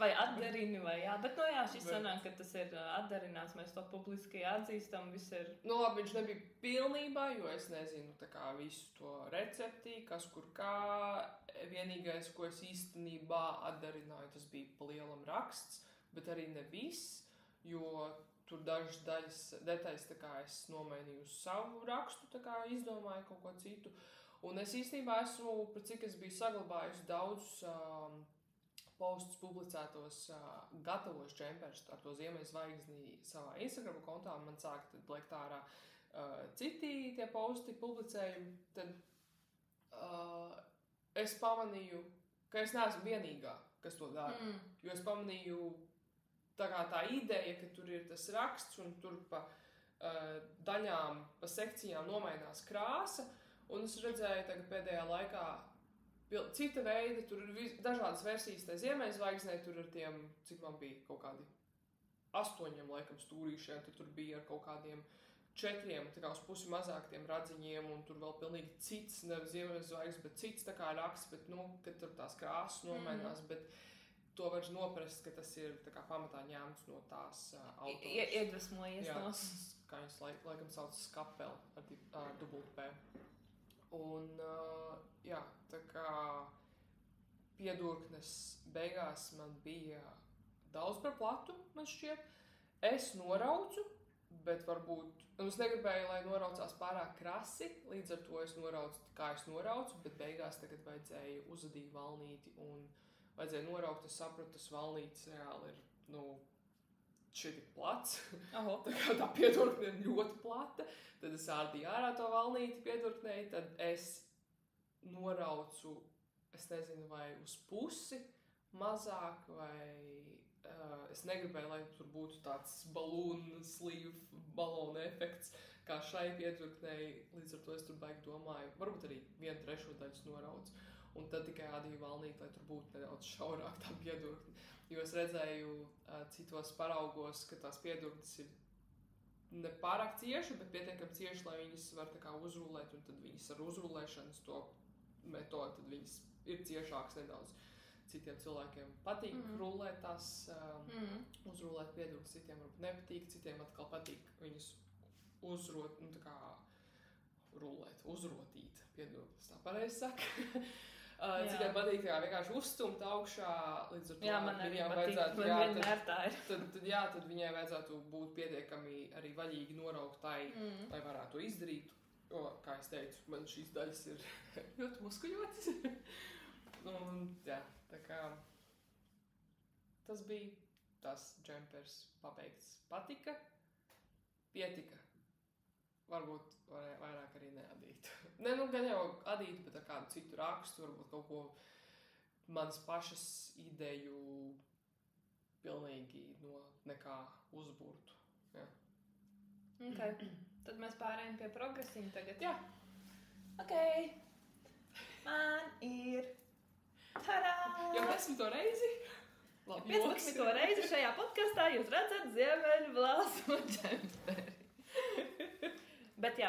Vai atdarini, vai jā. Bet, jā, šis sanāk, ka tas ir atdarināts, mēs to publiski atzīstam, viss ir... Labi, viņš nebija pilnībā, jo es nezinu tā kā visu to recepti, kas kur kā. Vienīgais, ko es īstenībā atdarināju, tas bija pa lielam raksts, bet arī ne viss, jo tur dažas detaļas tā kā es nomainīju uz savu rakstu, tā kā izdomāju kaut ko citu. Un es īstenībā esmu, par cik es biju saglabājusi daudzus postus publicētos gatavos džemperus ar to Ziemeļzvaigzni savā Instagram kontā, man sāk tad liekt ārā citi tie posti publicējumi, tad es pamanīju, ka es neesmu vienīgā, kas to dara. Jo es pamanīju tā ideja, ka tur ir tas raksts un tur pa daļām, pa sekcijām nomainās krāsa. Un es redzēju tagad pēdējā laikā cita veida, tur ir dažādas versijas tai Ziemeļzvaigznē, tur ar tiem, cik man bija kaut kādi 8 laikam stūrīšiem, tad tur bija ar kaut kādiem 4, tā kā uz pusi mazāk tiem radziņiem, un tur vēl pilnīgi cits, nevis Ziemeļzvaigznes, bet cits tā kā raksts, bet, kad tur tās krāsas nomainās, bet to var noprast, ka tas ir tā kā pamatā ņēmts no tās autors. Iedvesmojies no. Kā viņas laikam sauc skapeli ar dubult P. Un, jā, tā kā piedurknes beigās man bija daudz par platu, man šķiet. Es noraucu, bet varbūt, es negribēju, lai noraucās pārāk krasi, līdz ar to es noraucu, kā es noraucu, bet beigās tagad vajadzēja uzadīt valnīti un vajadzēja noraukt, es sapratu, tas valnītis reāli ir, šeit ir plats, tā kā tā piedurkne ir ļoti plata, tad es ārdīju ārā to valnīti piedurknei, tad es noraucu, es nezinu, vai uz pusi mazāk, vai es negribēju, lai tur būtu tāds balona efekts, kā šai piedurknei, līdz ar to es tur baigi domāju, varbūt arī 1/3 daļas noraucu, un tad tikai ādīju valnīti, lai tur būtu nedaudz šaurāk tā piedurkne. Jo es redzēju citos paraugos, ka tās piedurknes ir ne pārāk cieši, bet pietiekami cieši, lai viņas var tā kā uzrullēt, un tad viņas ar uzrullēšanas to metodu, tad viņas ir ciešākas nedaudz. Citiem cilvēkiem patīk rullēt tās, uzrullēt piedurknes, citiem varbūt nepatīk, citiem atkal patīk viņas uzrot, tā kā rullēt, uzrotīt piedurknes, tā pareizi saka. Citiem patīk tā kā vienkārši uzstumt augšā, līdz ar to viņām vajadzētu, tad viņai vajadzētu būt pietiekami arī vaļīgi norauktai, lai varētu to izdarīt, jo, kā es teicu, man šīs daļas ir ļoti muskuļotas. Un, jā, tā kā tas bija tas džempers pabeigts. Patika, pietika. Varbūt vairāk arī neadīt. Ne, gan jau adīt, bet ar kādu citu rakstu, varbūt kaut ko manas pašas ideju pilnīgi no nekā uzburtu. Jā. Ok, tad mēs pārējām pie progresīm tagad. Jā. Ok, man ir tadā! Jau 10. reizi? Labi, 15. reizi šajā podkastā jūs redzat Ziemeļblāzmu džemperi. Bet jā,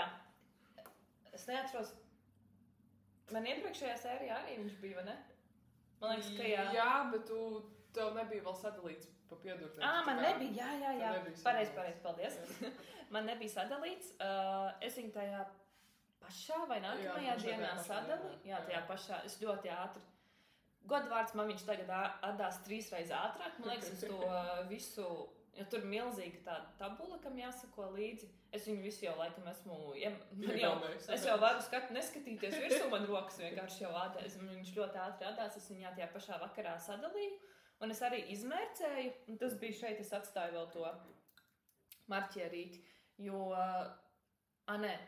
es neatceros, man iepriekšējā sērijā arī viņš bija, vai ne? Man liekas, ka jā. Jā, bet tev nebija vēl sadalīts pa piedurknēm. Man nebija, jā. Pareiz, paldies. Man nebija sadalīts. Es viņu tajā pašā vai nākamajā dienā sadalīju. Jā, tajā pašā. Es ļoti ātri. Godvārds man viņš tagad atdās 3 reizes ātrāk. Man liekas, es to visu... Jo tur ir milzīga tāda tabula, kam jāsako līdzi. Es viņu visu jau laikam esmu... Es jau varu neskatīties virsū, man rokas vienkārši jau ādās. Viņš ļoti ātri atdās, es viņā tajā pašā vakarā sadalīju. Un es arī izmērcēju, un tas bija šeit, es atstāju vēl to marķierīti, jo,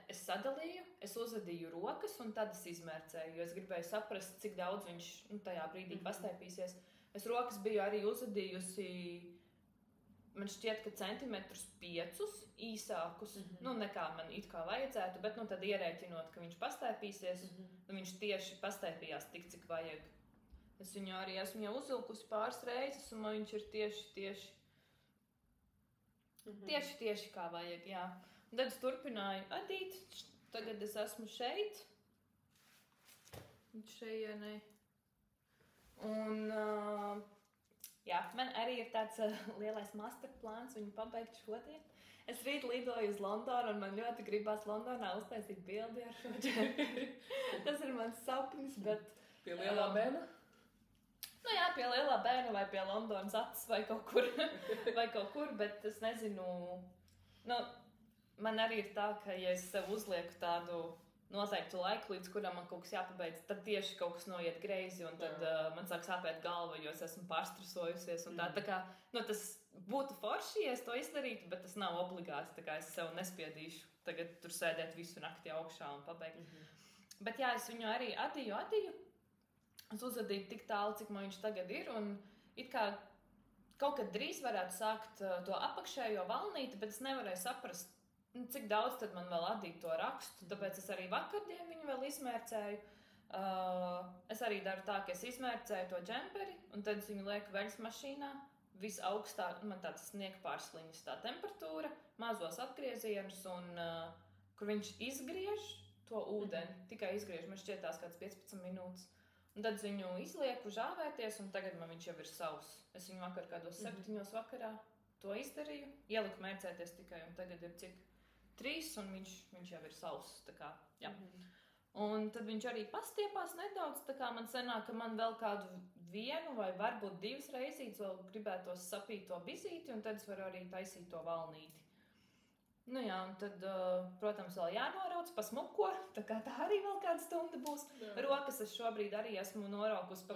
es sadalīju, es uzadīju rokas un tad es izmērcēju, jo es gribēju saprast, cik daudz viņš tajā brīdī pastēpīsies. Es rokas biju arī uzadījusi, man šķiet, ka 5 centimetrus īsākus, nekā man it kā vajadzētu, bet tad ierēķinot, ka viņš pastēpīsies, viņš tieši pastēpījās tik, cik vajag. Es viņu arī esmu jau uzvilkusi pāris reizes, un man viņš ir tieši kā vajag, jā. Un tad es turpināju adīt, tagad es esmu šeit, šejienei. Un, man arī ir tāds lielais masterplāns viņu pabeigt šodien. Es rīt lidoju uz Londonu, un man ļoti gribās Londonā uztaisīt bildi ar šo džemperi. Tas ir mans sapnis, bet... Pie lielā bēna? Pie lielā bēna vai pie Londonas acis vai kaut kur, bet es nezinu... Man arī ir tā, ka ja es sev uzlieku tādu noteiktu laiku, līdz kuram man kaut kas jāpabeidz, tad tieši kaut kas noiet greizi, un tad man sāk sāpēt galva, jo es esmu pārstresojusies. Un tā kā, tas būtu forši, ja es to izdarītu, bet tas nav obligāti, tā kā es sev nespiedīšu tagad tur sēdēt visu nakti augšā un pabeigt. Bet jā, es viņu arī adīju. Es uzadīju tik tālu, cik man viņš tagad ir, un it kā kaut kad drīz varētu sākt to apakšējo valnīti, bet es nevarēju saprast, cik daudz tad man vēl adīt to rakstu, tāpēc es arī vakardien viņu vēl izmērcēju. Es arī daru tā, ka es izmērcēju to džemperi, un tad es viņu lieku veļas mašīnā, visaugstāk, man tāds sniegpārsliņas tā temperatūra, mazos apgriezienus, un kur viņš izgriež to ūdeni, tikai izgriež, man šķietās kāds 15 minūtes. Un tad viņu izlieku žāvēties, un tagad man viņš jau ir savs. Es viņu vakar kādos 7 vakarā to izdarīju, ieliku mērcēties tikai, un tagad ir cik 3, un viņš jau ir savs, tā kā, jā. Un tad viņš arī pastiepās nedaudz, tā kā man sanāk, ka man vēl kādu 1 vai varbūt 2 reizītes vēl gribētos sapīt to bizīti, un tad es varu arī taisīt to valnīti. Un tad, protams, vēl jānorauc pa smuko, tā kā tā arī vēl kāda stunda būs. Jā. Rokas es šobrīd arī esmu noraukusi pa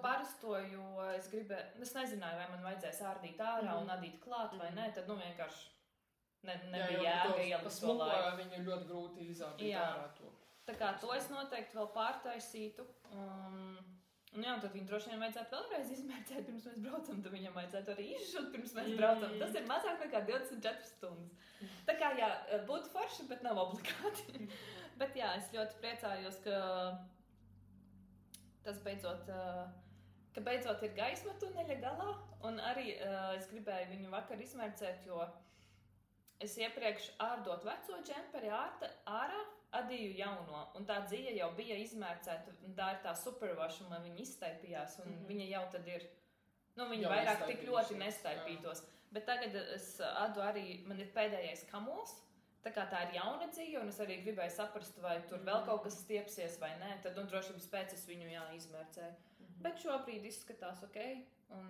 parasto, jo es nezināju, vai man vajadzēs ārdīt ārā un adīt klāt vai nē, tad vienkārši nebija jēga ielikt to laiku. Viņu ļoti grūti izārdīt ārā to. Tā kā to es noteikti vēl pārtaisītu. Un tad viņu droši vien vajadzētu vēlreiz izmērcēt, pirms mēs braucam, tad viņam vajadzētu arī izšūt, pirms mēs braucam. Tas ir mazāk nekā 24 stundas. Tā kā, būtu forši, bet nav obligāti. Bet jā, es ļoti priecājos, ka tas beidzot ir gaisma tuneļa galā. Un arī es gribēju viņu vakar izmērcēt, jo es iepriekš ārdot veco džemperi ārā, adīju jauno, un tā dzīve jau bija izmērcēta, un tā ir tā superwash, un man viņa izstaipījās, un viņa jau tad ir, viņa vairāk tik ļoti nestaipītos. Bet tagad es adu arī, man ir pēdējais kamols, tā kā tā ir jauna dzīve, un es arī gribēju saprast, vai tur vēl kaut kas stiepsies vai nē, tad drošības pēc es viņu izmērcēju. Bet šobrīd izskatās ok, un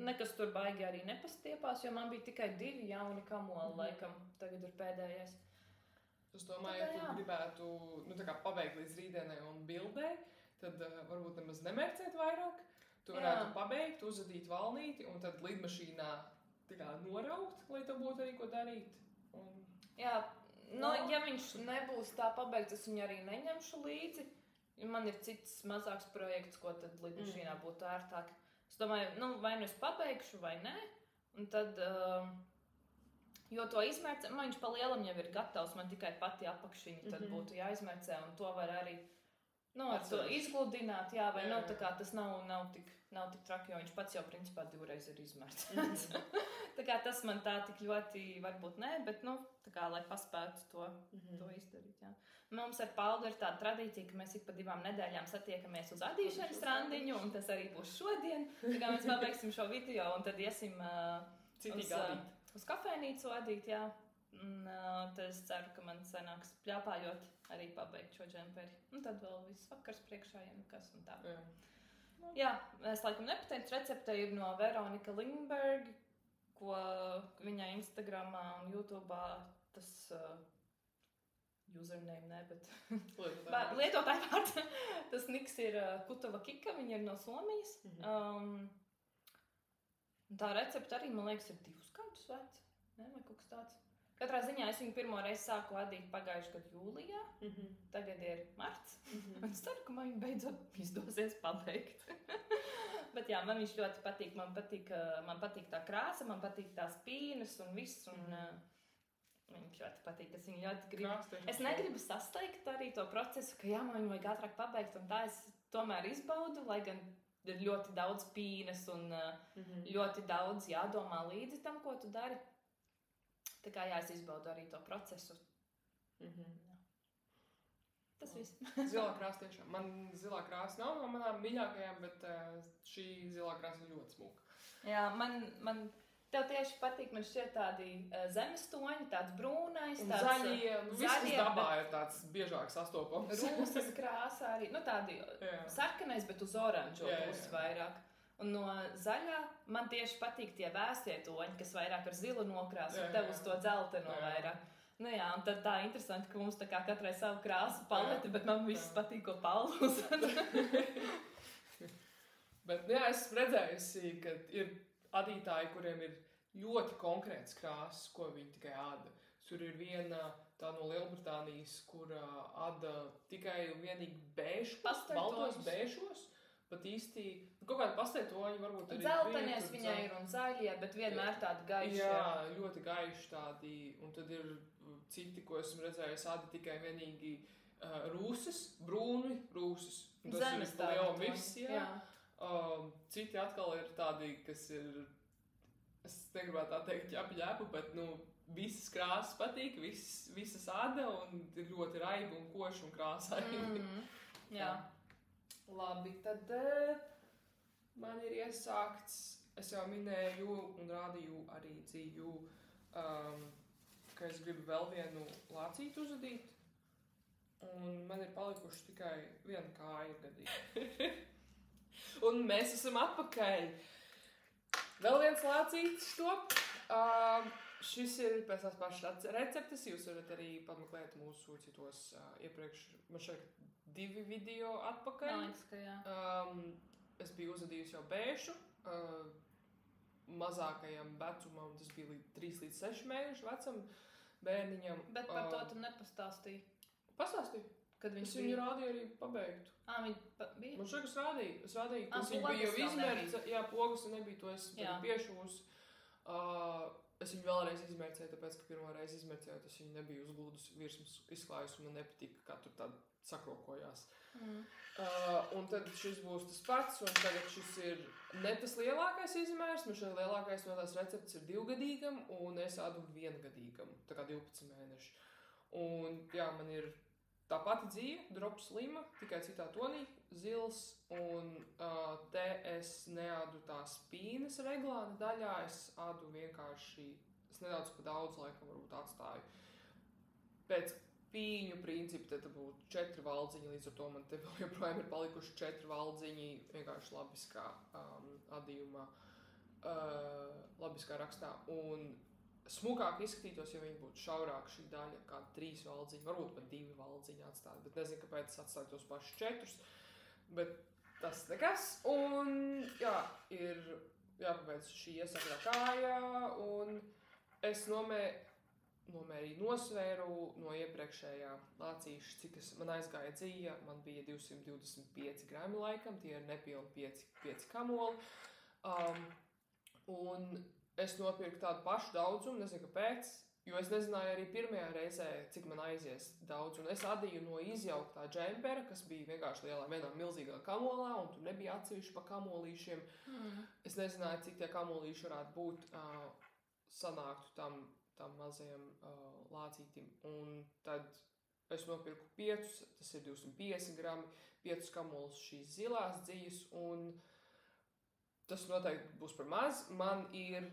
nekas tur baigi arī nepastiepās, jo man bija tikai 2 jauni kamoli, laikam, tagad ir pēdējais. Es domāju, ja tu gribētu pabeigt līdz rītdienai un bildē, tad varbūt nemaz nemērcēt vairāk. Tu varētu pabeigt, uzadīt valnīti un tad lidmašīnā noraukt, lai tev būtu arī ko darīt. Jā, ja viņš nebūs tā pabeigts, es viņu arī neņemšu līdzi. Man ir cits mazāks projekts, ko tad lidmašīnā būtu ērtāk. Es domāju, vai nu es pabeigšu vai nē, un tad... Jo to izmērcē, viņš pa lielam jau ir gatavs, man tikai pati apakšiņa tad būtu jāizmērcē, un to var arī ar to izgludināt, vai tā kā tas nav tik traki, jo viņš pats jau principā 2 reizes ir izmērcēts. Tā kā tas man tā tik ļoti varbūt nē, bet tā kā lai paspētu to izdarīt, jā. Mums ar Paulu ir tāda tradīcija, ka mēs ik pa 2 nedēļām satiekamies uz adīšanas randiņu, un tas arī būs šodien. Tā kā mēs pabeigsim šo video, un tad iesim uz kafejnīcu adīt, jā. Un tad es ceru, ka man sanāks pļāpājot arī pabeigt šo džemperi. Un tad vēl viss vakars priekšā, ja nekas un tā. Jā, es laikam nepateicu, recepte ir no Veronika Lindberg, ko viņa Instagramā un YouTube'ā tas username, ne, bet lietotāju vārds. Tas niks ir Kutova Kika, viņa ir no Somijas. Un tā recepte arī, man liekas, ir 2 gadus veca. Ne, vai kaut kas tāds. Katrā ziņā es viņu pirmo reizi sāku adīt pagājušajā gadu jūlijā. Tagad ir marts. Un es ceru, ka man viņu beidzot izdosies pabeigt. Bet jā, man viņš ļoti patīk. Man patīk tā krāsa, man patīk tās pīnas un viss. Un, viņš ļoti patīk, es viņu ļoti gribu. Es negribu sasteigt arī to procesu, ka jā, man viņu vajag ātrāk pabeigt. Un tā es tomēr izbaudu, lai gan ir ļoti daudz pīnas un ļoti daudz jādomā līdzi tam, ko tu dari. Tā kā jā, es izbaudu arī to procesu. Tas viss. Zilā krāsa tiešām. Man zilā krāsa nav no manām mīļākajām, bet šī zilā krāsa ir ļoti smuka. Jā, man tev tieši patīk, man šķiet tādi zemes toņi, tāds brūnais, tāds zaļie. Viss dabā ir tāds biežāk sastopams. Rūsas krāsa arī, tādi sarkanais, bet uz oranžo pusi vairāk. Un no zaļā man tieši patīk tie vēsie toņi, kas vairāk ar zilu nokrāsu, un tev uz to dzelteno vairāk. Nu jā, un tad tā interesanti, ka mums tā kā katrai savu krāsu paleti, bet man viss patīk, ko Pauls. Bet jā, es redzējusi, ka ir adītāji, kuriem ir ļoti konkrēts krāsas, ko viņi tikai āda. Tur ir viena tā no Lielbritānijas, kura āda tikai un vienīgi baltos bēžos. Pat īsti, kaut kādi pasteļtoņi varbūt arī dzeltenies viņai ir un zaļie, bet vienmēr tādi gaiši. Jā, ļoti gaiši tādi. Un tad ir citi, ko esmu redzējis, āda tikai vienīgi rūsas, brūni rūsas. Zemes tādi. Jā. Citi atkal ir tādi, kas ir, es negribētu tā teikt ķepu, bet, visas krāsas patīk, visas āda un ir ļoti raibi un koši un krāsaini. Jā. Labi, tad man ir iesākts, es jau minēju un rādīju arī dzīju, ka es gribu vēl vienu lācītu uzadīt, un man ir palikuši tikai viena kāja gadīgi. Un mēs esam atpakaļ. Vēl viens lācītis top. Šis ir pēc tās pašas receptes, jūs varat arī pameklēt mūsu citos iepriekš, man šeit 2 video atpakaļ. Man liekas, ka jā. Es biju uzadījusi jau bēšu, mazākajam vecumam, tas bija 3 līdz 6 mēnešu vecam bērniņam. Bet par to tu nepastāstīji? Pastāstīju. Kad es viņu rādīju arī pabeigtu. Viņa bija? Man šeit es rādīju, ka viņa bija jau izmērts, jā, pogas nebija, to es piešūs. Es viņu vēlreiz izmērcēju, tāpēc, ka pirmo reizi izmērcēju, tas viņa nebija uz gludus virsmas izklājus, un man nepatika, kā tur tāda sakrokojās. Un tad šis būs tas pats, un tagad šis ir ne tas lielākais izmērs, man šeit lielākais no tās receptes ir 2-gadīgam, un es ādu 1-gadīgam, tā kā 12 mēneši. Un jā, man ir tā pati dzīve, drops lima, tikai citā tonī, zils, un te es neādu tās pīnes reglāna daļā, es ādu vienkārši, es nedaudz pa daudz laikam varbūt atstāju. Pēc pīņu principu te būtu 4 valdziņi, līdz ar to man te joprojām ir palikuši 4 valdziņi vienkārši labiskā adījumā, labiskā rakstā, un smukāk izskatītos, ja viņi būtu šaurāk šī daļa, kā 3 valdziņi, varbūt pat 2 valdziņi atstāt, bet nezinu, kāpēc es atstāju tos pašus 4, bet tas nekas, un jā, ir jāpabeidz šī iesakļā kāja, un es nosvēru no iepriekšējā lācīša, cik man aizgāja dzīja, man bija 225 grami laikam, tie ir nepilni 5 kamoli, un es nopirku tādu pašu daudzumu, nezinu kāpēc, jo es nezināju arī pirmajā reizē, cik man aizies daudz, un es adīju no izjauktā džempera, kas bija vienkārši vienā milzīgā kamolā, un tur nebija atsevišķi pa kamolīšiem. Es nezināju, cik tie kamolīši varētu būt, sanāktu tam mazajam lācītim, un tad es nopirku 5, tas ir 250 grami, 5 kamolus šīs zilās dzijas, un tas noteikti būs par maz. Man ir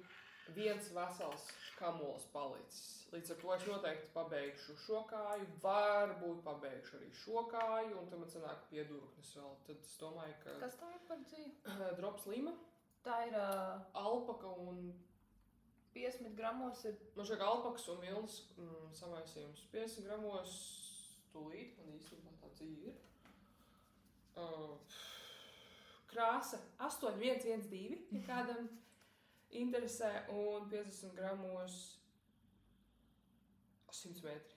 1 vesels kamols palicis. Līdz ar to es noteikti pabeigšu šo kāju, varbūt pabeigšu arī šo kāju, un tad man sanāk piedurknes vēl. Tad es domāju, ka... Kas tā ir par dzīvi? Drops lima. Tā ir... alpaka un... 50 gramos ir... Man šeit alpakas un vilnas samaisījums. 50 gramos tūlīt, man īstenībā tā dzīve ir. Krāsa 8112, ja kādam interesē, un 50 gramos 100 metri.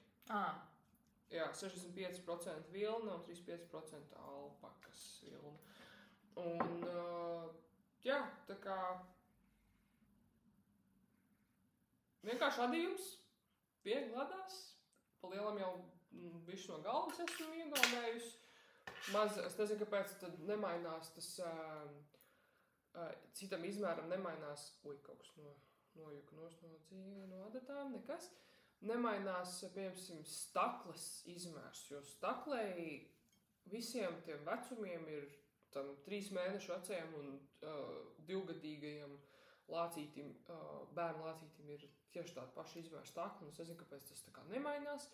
Jā, 65% vilna un 35% alpakas vilna. Un, jā, tā kā vienkārši adījums, viegli ladās, pa lielam jau visu no galvas esmu iegaumējusi. Maz, es nezinu, kāpēc tad nemainās tas, citam izmēram nemainās, kaut kas nojuka no adatām, nekas. Nemainās, piemēram, stakles izmērs, jo staklei visiem tiem vecumiem ir tam 3 mēnešu vecajam un 2-gadīgajam lācītim, bērnu lācītim ir tieši tāda paša izmēra stakla, un es nezinu, kāpēc tas tā kā nemainās.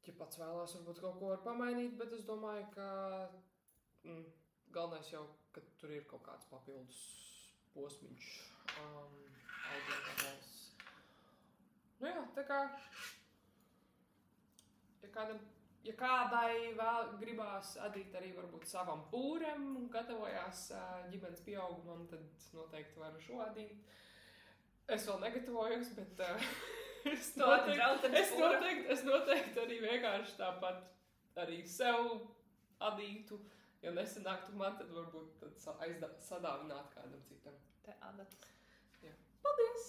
Ja pats vēlās, varbūt kaut ko var pamainīt, bet es domāju, ka galvenais jau, ka tur ir kaut kāds papildus posmiņš audiogabalss. Nu jā, tā kā, ja kādai vēl gribās adīt arī varbūt savam pūrem un gatavojās ģimenes pieaugumam, tad noteikti varu šo adīt. Es vēl negatavojos, bet es noteikti arī vienkārši tāpat arī sev adītu. Ja nesanāktu man, tad varbūt tad sadāvināt kādam citam. Te adatas. Jā. Paldies!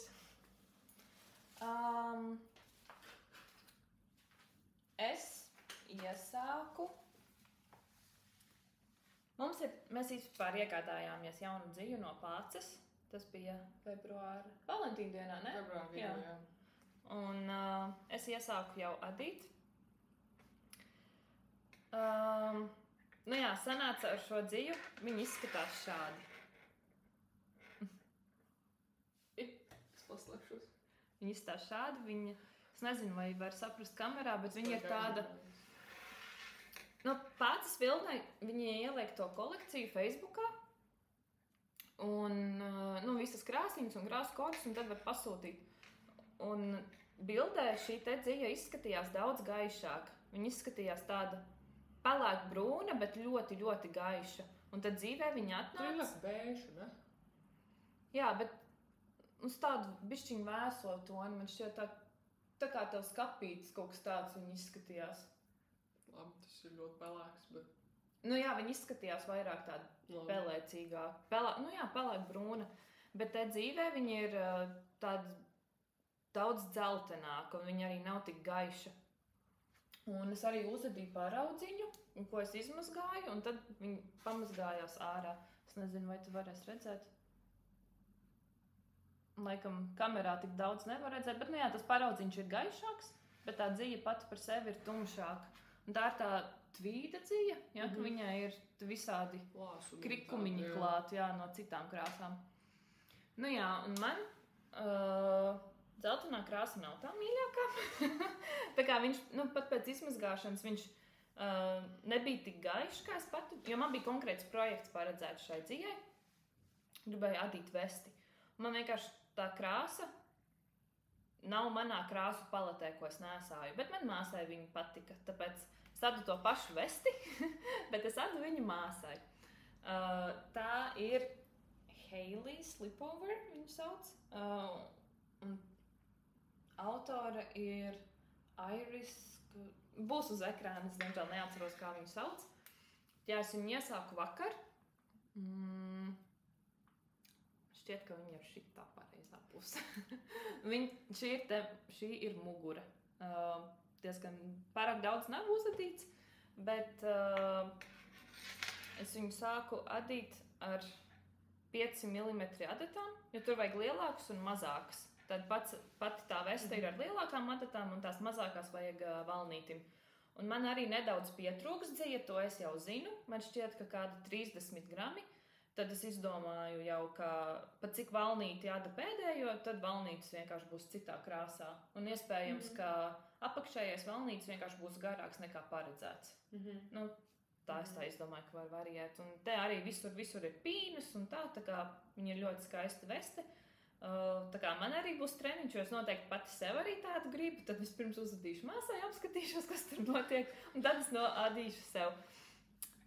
Es iesāku. Mēs vispār iegādājāmies jaunu dziju no Pāces. Tas bija februāra Valentīna dienā, ne? Februāra dienā, jā. Un es iesāku jau adīt. Nu jā, sanāca ar šo dziju. Viņi izskatās šādi. Es paslēpšos. Viņi izskatās šādi. Es nezinu, vai var saprast kamerā, bet viņi ir tāda... Nu, Pāces vilnai viņi ieliek to kolekciju Facebookā. Un, visas krāsīņas un krāsu kodus, un tad var pasūtīt. Un bildē šī te dzija izskatījās daudz gaišāk. Viņa izskatījās tāda pelēk brūna, bet ļoti, ļoti gaiša. Un tad dzīvē viņa atnāca... Tur ir bēžu, ne? Jā, bet uz tādu bišķiņu vēso toni, man šķiet tā kā tev skapītis kaut kas tāds viņa izskatījās. Labi, tas ir ļoti pelēks, bet... Nu jā, viņa izskatījās vairāk tāda pelēcīgāk. Pelēk brūna. Bet te dzīvē viņa ir tāda daudz dzeltenāka, un viņa arī nav tik gaiša. Un es arī uzadīju paraudziņu, ko es izmazgāju, un tad viņa pamazgājās ārā. Es nezinu, vai tu varēsi redzēt. Laikam kamerā tik daudz nevar redzēt, bet tas paraudziņš ir gaišāks, bet tā dzija pati par sevi ir tumšāka. Un tā ir tā tvīda dzija, ja, ka viņai ir visādi krikumiņi klāt, no citām krāsām. Nu jā, un man dzeltenā krāsa nav tā mīļākā. Tā kā viņš, pat pēc izmazgāšanas viņš nebija tik gaišs, kā es pati, jo man bija konkrēts projekts paredzēts šai dzijai. Gribēju adīt vesti. Man vienkārši tā krāsa nav manā krāsu paletē, ko es nesāju, bet man māsai viņa patika, tāpēc es adu to pašu vesti, bet es adu viņu māsai. Tā ir Hailey Slipover, viņu sauc. Un autora ir Iris, būs uz ekrāna, es diemžēl neatceros, kā viņu sauc. Jā, es viņu iesāku vakar. Šķiet, ka viņa ir šitā pareizā puse. Šī ir mugura. Diezgan pārāk daudz nav uzadīts, bet es viņu sāku adīt ar 5 mm adatām, jo tur vajag lielākas un mazākas. Tad pati tā vesta ir ar lielākām adatām un tās mazākās vajag valnītim. Un man arī nedaudz pietrūks dzija, to es jau zinu. Man šķiet, ka kāda 30 grami. Tad es izdomāju jau, ka pat cik valnīti jādara pēdējo, tad valnītis vienkārši būs citā krāsā. Un iespējams, ka apakšējais valnītis vienkārši būs garāks nekā paredzēts. Tā es tā izdomāju, ka var variēt. Un te arī visur ir pīnas un tā kā viņa ir ļoti skaista veste. Tā kā man arī būs treniņš, jo es noteikti pati sev arī tādu gribu. Tad vispirms uzadīšu māsai, apskatīšos, kas tur notiek. Un tad es adīšu sev.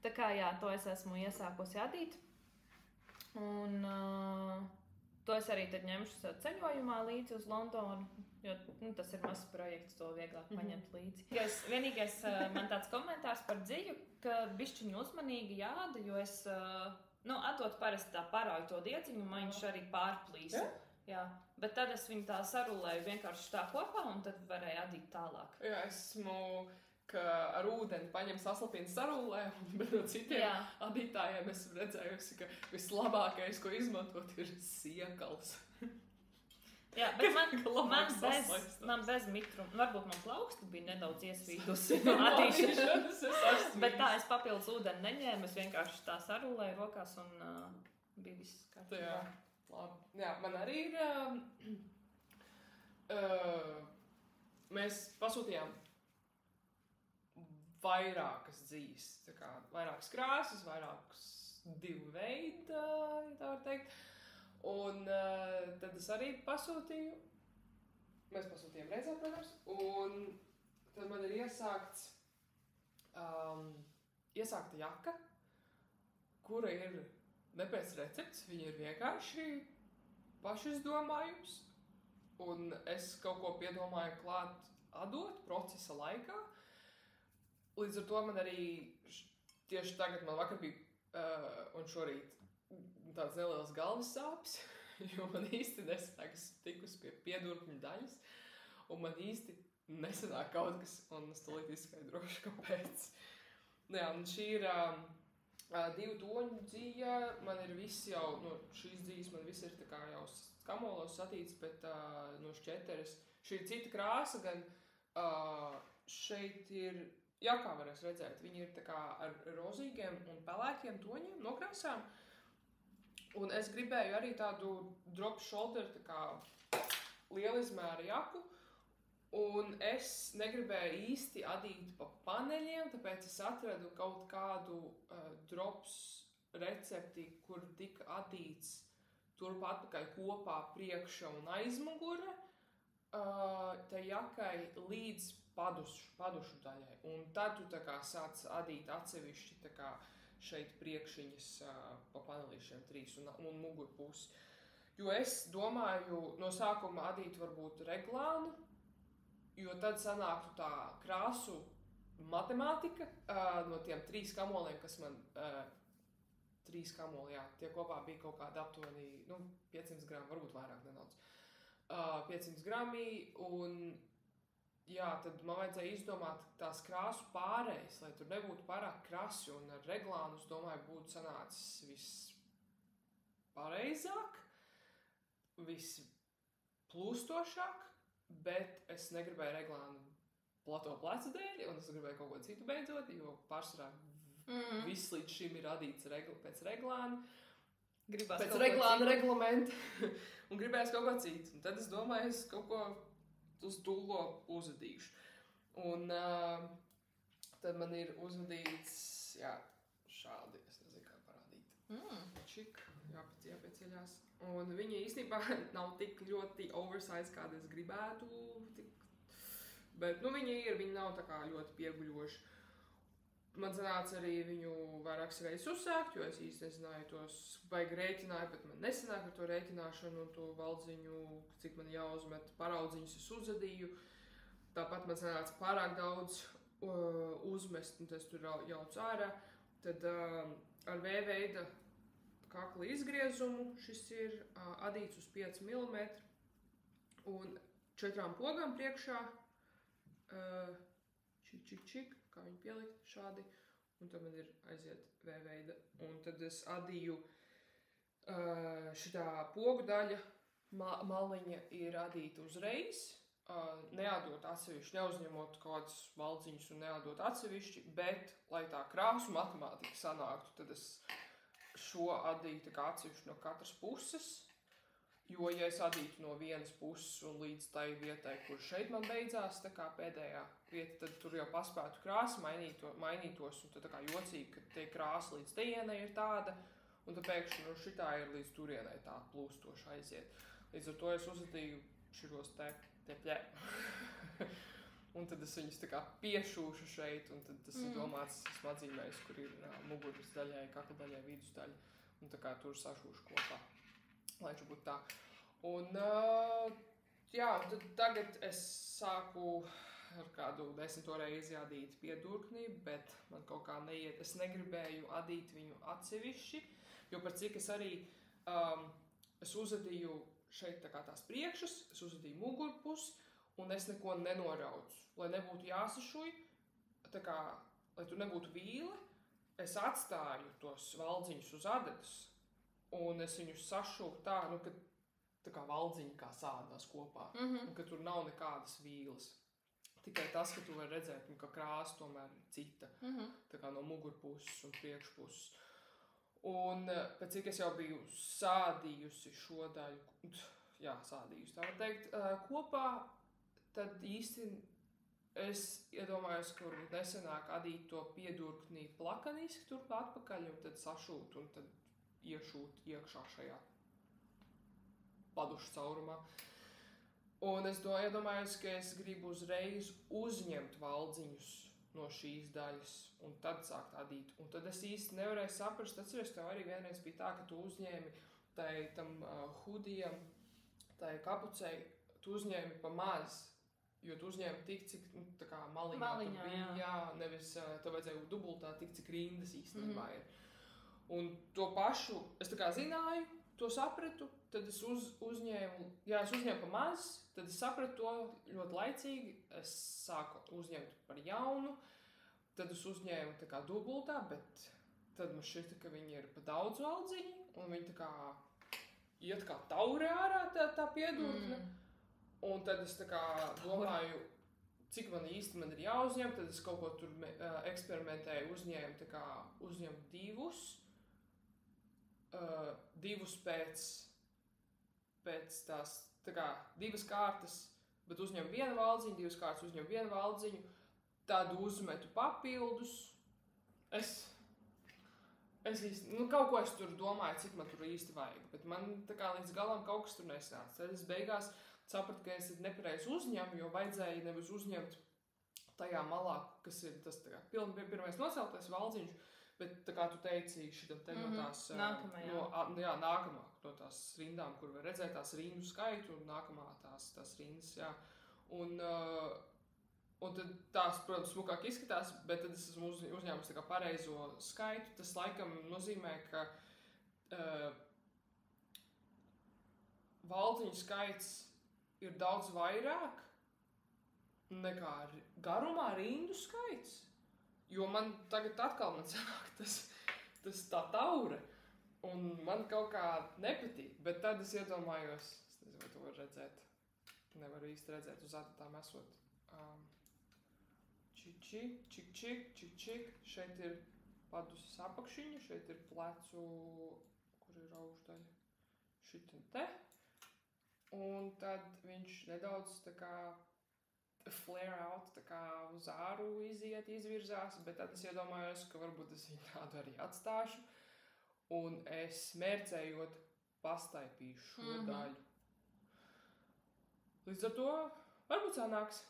Tā kā jā, to es esmu iesākusi adīt. Un To es arī tad ņemšu ceļojumā līdzi uz Londonu, jo tas ir mazs projekts, to vieglāk paņemt līdzi. Vienīgais man tāds komentārs par dziju, ka bišķiņu uzmanīgi jāda, jo es atdot parasti tā parauju to diedziņu, un viņš arī pārplīs. Jā, bet tad es viņu tā sarulēju vienkārši tā kopā, un tad varēju adīt tālāk. Jā, esmu... ka ar ūdeni paņem saslapina sarulē, bet no citiem adītājiem esmu redzējusi, ka vislabākais, ko izmantot, ir siekals. Jā, bet man bez mitruma, varbūt man plauksti bija nedaudz iesvīdusi no adīšanas, bet tā es papildus ūdeni neņēmu, es vienkārši tā sarulēju rokās un bija viss kārtībā. Jā, labi. Jā, man arī ir, mēs pasūtījām vairākas dzīs, tā kā vairākas krāsas, vairākas divu veidu, ja tā var teikt. Un tad es arī pasūtīju, mēs pasūtījām reizē, protams, un tad man ir iesākta jaka, kura ir ne pēc recepts, viņa ir vienkārši pašizdomājums, un es kaut ko piedomāju klāt adot procesa laikā. Līdz ar to man arī tieši tagad, man vakar bija un šorīt tāds neliels galvas sāpes, jo man īsti nesanāk, es tikus pie piedurkņu daļas, un man īsti nesanāk kaut kas, un es tūlīt izskaidrošu, kāpēc. Jā, un šī ir 2 toņu dzija, man ir viss jau, šīs dzijas man viss ir tā kā jau skamolos satīts, bet no šķeteres. Šī ir cita krāsa, gan šeit ir... Jā, kā varēs redzēt, viņi ir tā kā ar rozīgiem un pelēkiem toņiem nokrāsām. Un es gribēju arī tādu drop shoulder, tā kā lielizmēra jaku. Un es negribēju īsti adīt pa paneļiem, tāpēc es atradu kaut kādu drops recepti, kur tika adīts turp atpakaļ kopā priekša un aizmugure. Tai jakai līdz padušu daļai. Un tad tu tā kā sāc adīt atsevišķi tā kā šeit priekšiņas pa panelīšiem 3 un mugurpusi. Jo es domāju no sākuma adīt varbūt reglānu, jo tad sanāktu tā krāsu matemātika no tiem 3 kamoliem, kas man 3 kamoli, jā, tie kopā bija kaut kādi aptuveni 500 gramu, varbūt vairāk nedaudz. 500 grami un jā, tad man vajadzēja izdomāt tās krāsu pārējas, lai tur nebūtu pārāk krasi, un ar reglānu, es domāju, būtu sanācis viss pareizāk, viss plūstošāk, bet es negribēju reglānu plato plecu dēļ, un es gribēju kaut ko citu beidzot, jo pārsvarā viss līdz šim ir adīts pēc reglāna. Pēc reglāna reglamenta, un gribējās kaut ko citu. Un tad es domāju, es kaut ko uz dullo uzvadīšu. Un tad man ir uzvadīts, jā, šādi, es nezinu, kā parādīt. Čik, jāpieceļās. Un viņa īstenībā nav tik ļoti oversize, kāda es gribētu. Bet, viņa nav tā kā ļoti pieguļoša. Man sanāca arī viņu vairākas reizes uzsākt, jo es īsti nezināju tos, baigi rēķināju, bet man nesanāk ar to rēķināšanu un to valdziņu, cik man jāuzmet, paraudziņus es uzadīju. Tāpat man sanāca pārāk daudz uzmest, un tas tur jauc ārā. Tad ar V-veida kakla izgriezumu šis ir adīts uz 5 mm un 4 pogām priekšā. Čik, kā viņu pielikt šādi, un tad man ir aiziet V-veida. Un tad es adīju šitā pogu daļa, maliņa ir adīta uzreiz, neadot atsevišķi, neuzņemot kaut kādas valdziņas un neadot atsevišķi, bet, lai tā krāsu matemātika sanāktu, tad es šo adīju tā kā atsevišķi no katras puses. Jo, ja es adītu no vienas puses un līdz tai vietai, kur šeit man beidzās, tā kā pēdējā vieta, tad tur jau paspētu krāsa mainītos, un tad tā kā jocīgi, ka tie krāsa līdz teienai ir tāda, un tad pēkšņi šitā ir līdz turienai tā plūstoša aiziet. Līdz ar to es uzadīju širos te pļē. Un tad es viņus tā kā piešūšu šeit, un tad tas ir domāts, esmu atzīmējis, kur ir muguras daļai, kakla daļai, vidus daļa, un tā kā tur sašūšu kopā. lai viņš būtu tā. Un, jā, un tad tagad es sāku ar kādu 10. reizi adīt piedurknī, bet man kaut kā neiet. Es negribēju adīt viņu atsevišķi, jo par cik es arī es uzadīju šeit tā kā tās priekšas, es uzadīju mugurpusi, un es neko nenoraucu, lai nebūtu jāsašuj, tā kā, lai tur nebūtu vīle, es atstāju tos valdziņus uz adatas, un es viņus sašuvu tā, nu, ka tā kā valdziņi kā sādās kopā, un ka tur nav nekādas vīles. Tikai tas, ka tu vari redzēt, ka krāsa tomēr ir cita, tā kā no mugurpuses un priekšpuses. Un pēc cik es jau biju sādījusi šo daļu, sādījusi, tā var teikt, kopā, tad īsti es iedomājos, ka varbūt nesenāk adīt to piedurknī plakaniski turp atpakaļ, un tad sašūt, un tad iešūt iekšā šajā padušu caurumā. Un es iedomājos, ka es gribu uzreiz uzņemt valdziņus no šīs daļas un tad sākt adīt. Un tad es īsti nevarēju saprast, atceries, tev arī vienreiz bija tā, ka tu uzņēmi tam hudijam, tai kapucei, tu uzņēmi pa maz, jo tu uzņēmi tik, cik tā kā maliņā bija, jā, nevis tev vajadzēja dubultā tik, cik rindas īstenībā ir. Un to pašu, es tā kā zināju, to sapratu, tad es uzņēmu pa maz, tad es sapratu to ļoti laicīgi, es sāku uzņemt par jaunu, tad es uzņēmu tā kā dubultā, bet tad man šķita, ka viņi ir pa daudz valdziņi, un viņi tā kā iet kā taure ārā tā piedurkne, un tad es tā kā domāju, cik man īsti ir jāuzņem, tad es kaut ko tur eksperimentēju, uzņemt divus pēc tās, tā kā divas kārtas, bet uzņem vienu valdziņu, divas kārtas uzņem vienu valdziņu, tad uzmetu papildus. Es īsti, kaut ko es tur domāju, cik man tur īsti vajag, bet man tā kā līdz galam kaut kas tur nesnāca. Tad es beigās sapratu, ka es nepareizi uzņemu, jo vajadzēja nevis uzņemt tajā malā, kas ir tas tā kā pirmais noceltais valdziņš, bet tā kā tu teici, šitam te no tās nākamā, no tās rindām, kur var redzēt tās rindu skaitu, un nākamā tās rindas, jā. Un tad tās, protams, smukāk izskatās, bet tad es esmu uzņēmusi tā kā pareizo skaitu. Tas laikam nozīmē, ka valdziņu skaits ir daudz vairāk nekā garumā rindu skaits. Jo man tagad atkal sanāk tas tā taure, un man kaut kā nepatīk, bet tad es iedomājos, es nezinu, vai to var redzēt, nevaru īsti redzēt uz adatām esot. Čik, šeit ir paduses apakšiņa, šeit ir plecu, kur ir augšdaļa, šitam te, un tad viņš nedaudz tā kā flare out, tā kā uz āru izvirzās, bet tad es iedomājos, ka varbūt es viņu tādu arī atstāšu, un es mērcējot pastaipīšu šo daļu. Līdz ar to varbūt sanāks.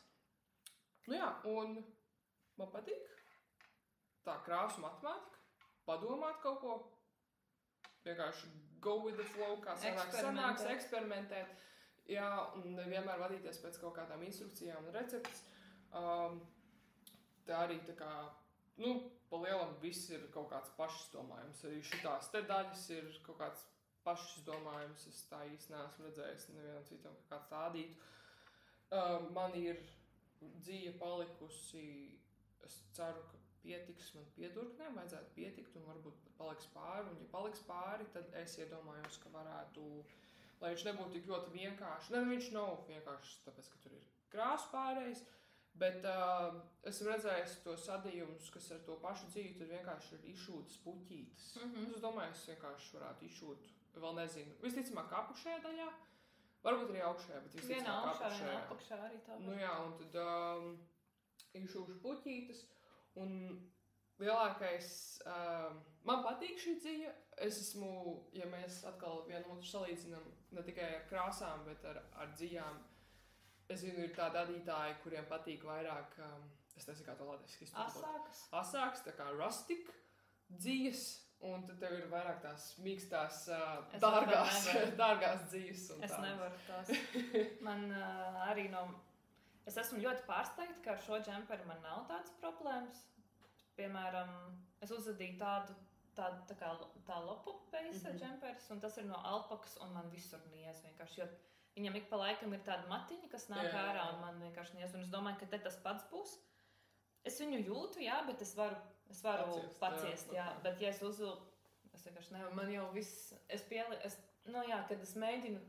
Nu jā, un man patīk tā krāsu matemātika, padomāt kaut ko, vienkārši go with the flow, kā sanāks, eksperimentēt. Jā, un vienmēr vadīties pēc kaut kādām instrukcijām un receptes. Tā arī tā kā, pa lielam viss ir kaut kāds pašizdomājums. Arī šitās te daļas ir kaut kāds pašizdomājums. Es tā īsti neesmu redzējis nevienam citam, kā kāds tā adītu. Man ir dzīve palikusi, es ceru, ka pietiks man piedurknēm, vajadzētu pietikt un varbūt paliks pāri. Un ja paliks pāri, tad es iedomājos, ka varētu, lai viņš nebūtu tik ļoti vienkārši. Viņš nav vienkārši tāpēc, ka tur ir krāsu pārējais, bet esmu redzējis to sadījumus, kas ar to pašu dzīvi, tad vienkārši ir izšūtas puķītes. Es domāju, es vienkārši varētu izšūt, vēl nezinu, visticamāk apakšējā daļā, varbūt arī augšējā, bet visticamāk apakšējā. Viena apakšā arī tā. Nu jā, un tad izšūšu puķītes, un lielākais, man patīk šī dzīve. Es esmu, ja mēs atkal vienu otru salīdzinām, ne tikai ar krāsām, bet ar dzīvām, es zinu, ir tādi adītāji, kuriem patīk vairāk, es nezinu, kā to latviski iztulkot. Asāks, tā kā rustic dzīves, un tad tev ir vairāk tās mīkstās, dārgās dzīves. Es nevaru tās. Man arī Es esmu ļoti pārsteigta, ka ar šo džemperi man nav tādas problēmas. Piemēram, es uzadīju tā lopu peisa džemperis, un tas ir no alpakas, un man visur niez vienkārši, jo viņam ik pa laikam ir tāda matiņa, kas nāk ārā, un man vienkārši niez, un es domāju, ka te tas pats būs. Es viņu jūtu, jā, bet es varu paciest, jā, bet ja es uzvilku, es vienkārši nevaru, man jau viss, kad es mēģinu,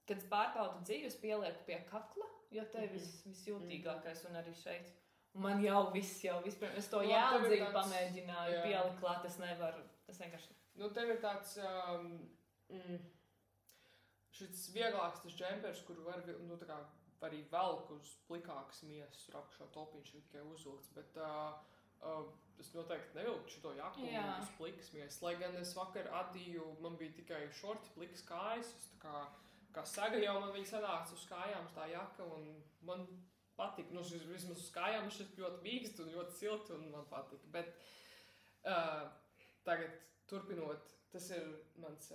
kad es pārbaudu dzīvi, es pielieku pie kakla, jo te visjūtīgākais un arī šeit. Un man jau viss, es to jādzīgi pamēģināju, pielikt klāt, es nevaru, es vienkārši... Tev ir tāds, šis vieglāks tas džempers, kuru var, arī velk uz plikākas miesas, tur apakšā topiņš ir tikai uzvilkts, bet es noteikti nevilku šito jaku uz plikas miesas, lai gan es vakar adīju, man bija tikai šorti, plikas kājas, es kā saga jau man viņa sanāca uz kājām tā jaka, un man patika, vismaz uz kājām šis ļoti mīkst un ļoti silti, un man patika, bet tagad turpinot, tas ir mans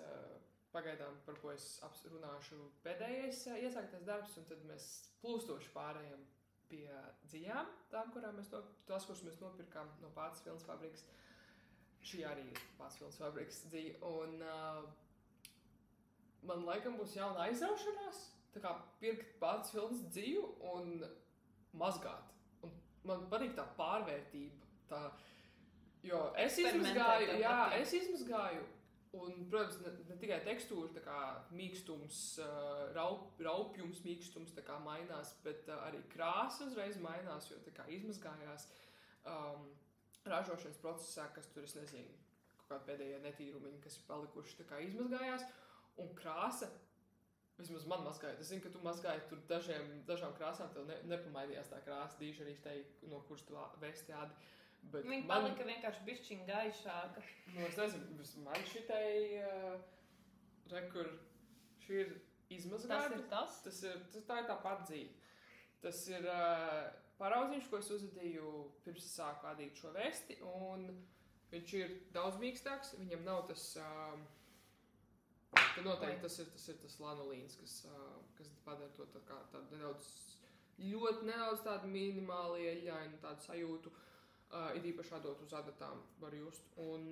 pagaidām, par ko es runāšu pēdējais iesāktais darbs, un tad mēs plūstoši pārējām pie dzijām, tās, kuras mēs nopirkām no Pācis Vilnas fabrikas. Šī arī ir Pācis Vilnas fabrikas dzija, un man laikam būs jauna aizraušanās, tā kā pirkt Pācis Vilnas dziju un mazgāt. Un man patīk tā pārvērtība, jo es izmazgāju, un, protams, ne tikai tekstūra, tā kā mīkstums, raupjums mīkstums tā kā mainās, bet arī krāsa uzreiz mainās, jo tā kā izmazgājās ražošanas procesā, kas tur, es nezinu, kaut kādi pēdējie netīrumiņi, kas ir palikuši, tā kā izmazgājās. Un krāsa, vismaz man mazgāja, es zinu, ka tu mazgāji tur dažām krāsām, tev nepamainījās tā krāsa, dīžarīštei, no kuras tu vesti ādi. Viņa palika vienkārši bišķiņ gaišāka. Es nezinu, man šitai, šī ir izmazgāta. Tas ir tas? Tā ir tā pat dzīve. Tas ir paraudziņš, ko es uzadīju pirms sāku ādīt šo vesti, un viņš ir daudz mīkstāks, viņam nav tas... Noteikti tas ir tas lanolīns, kas padara to tādu ļoti nedaudz tādu minimāli ieļainu, tādu sajūtu, it īpaši atdot uz adatām var just. Un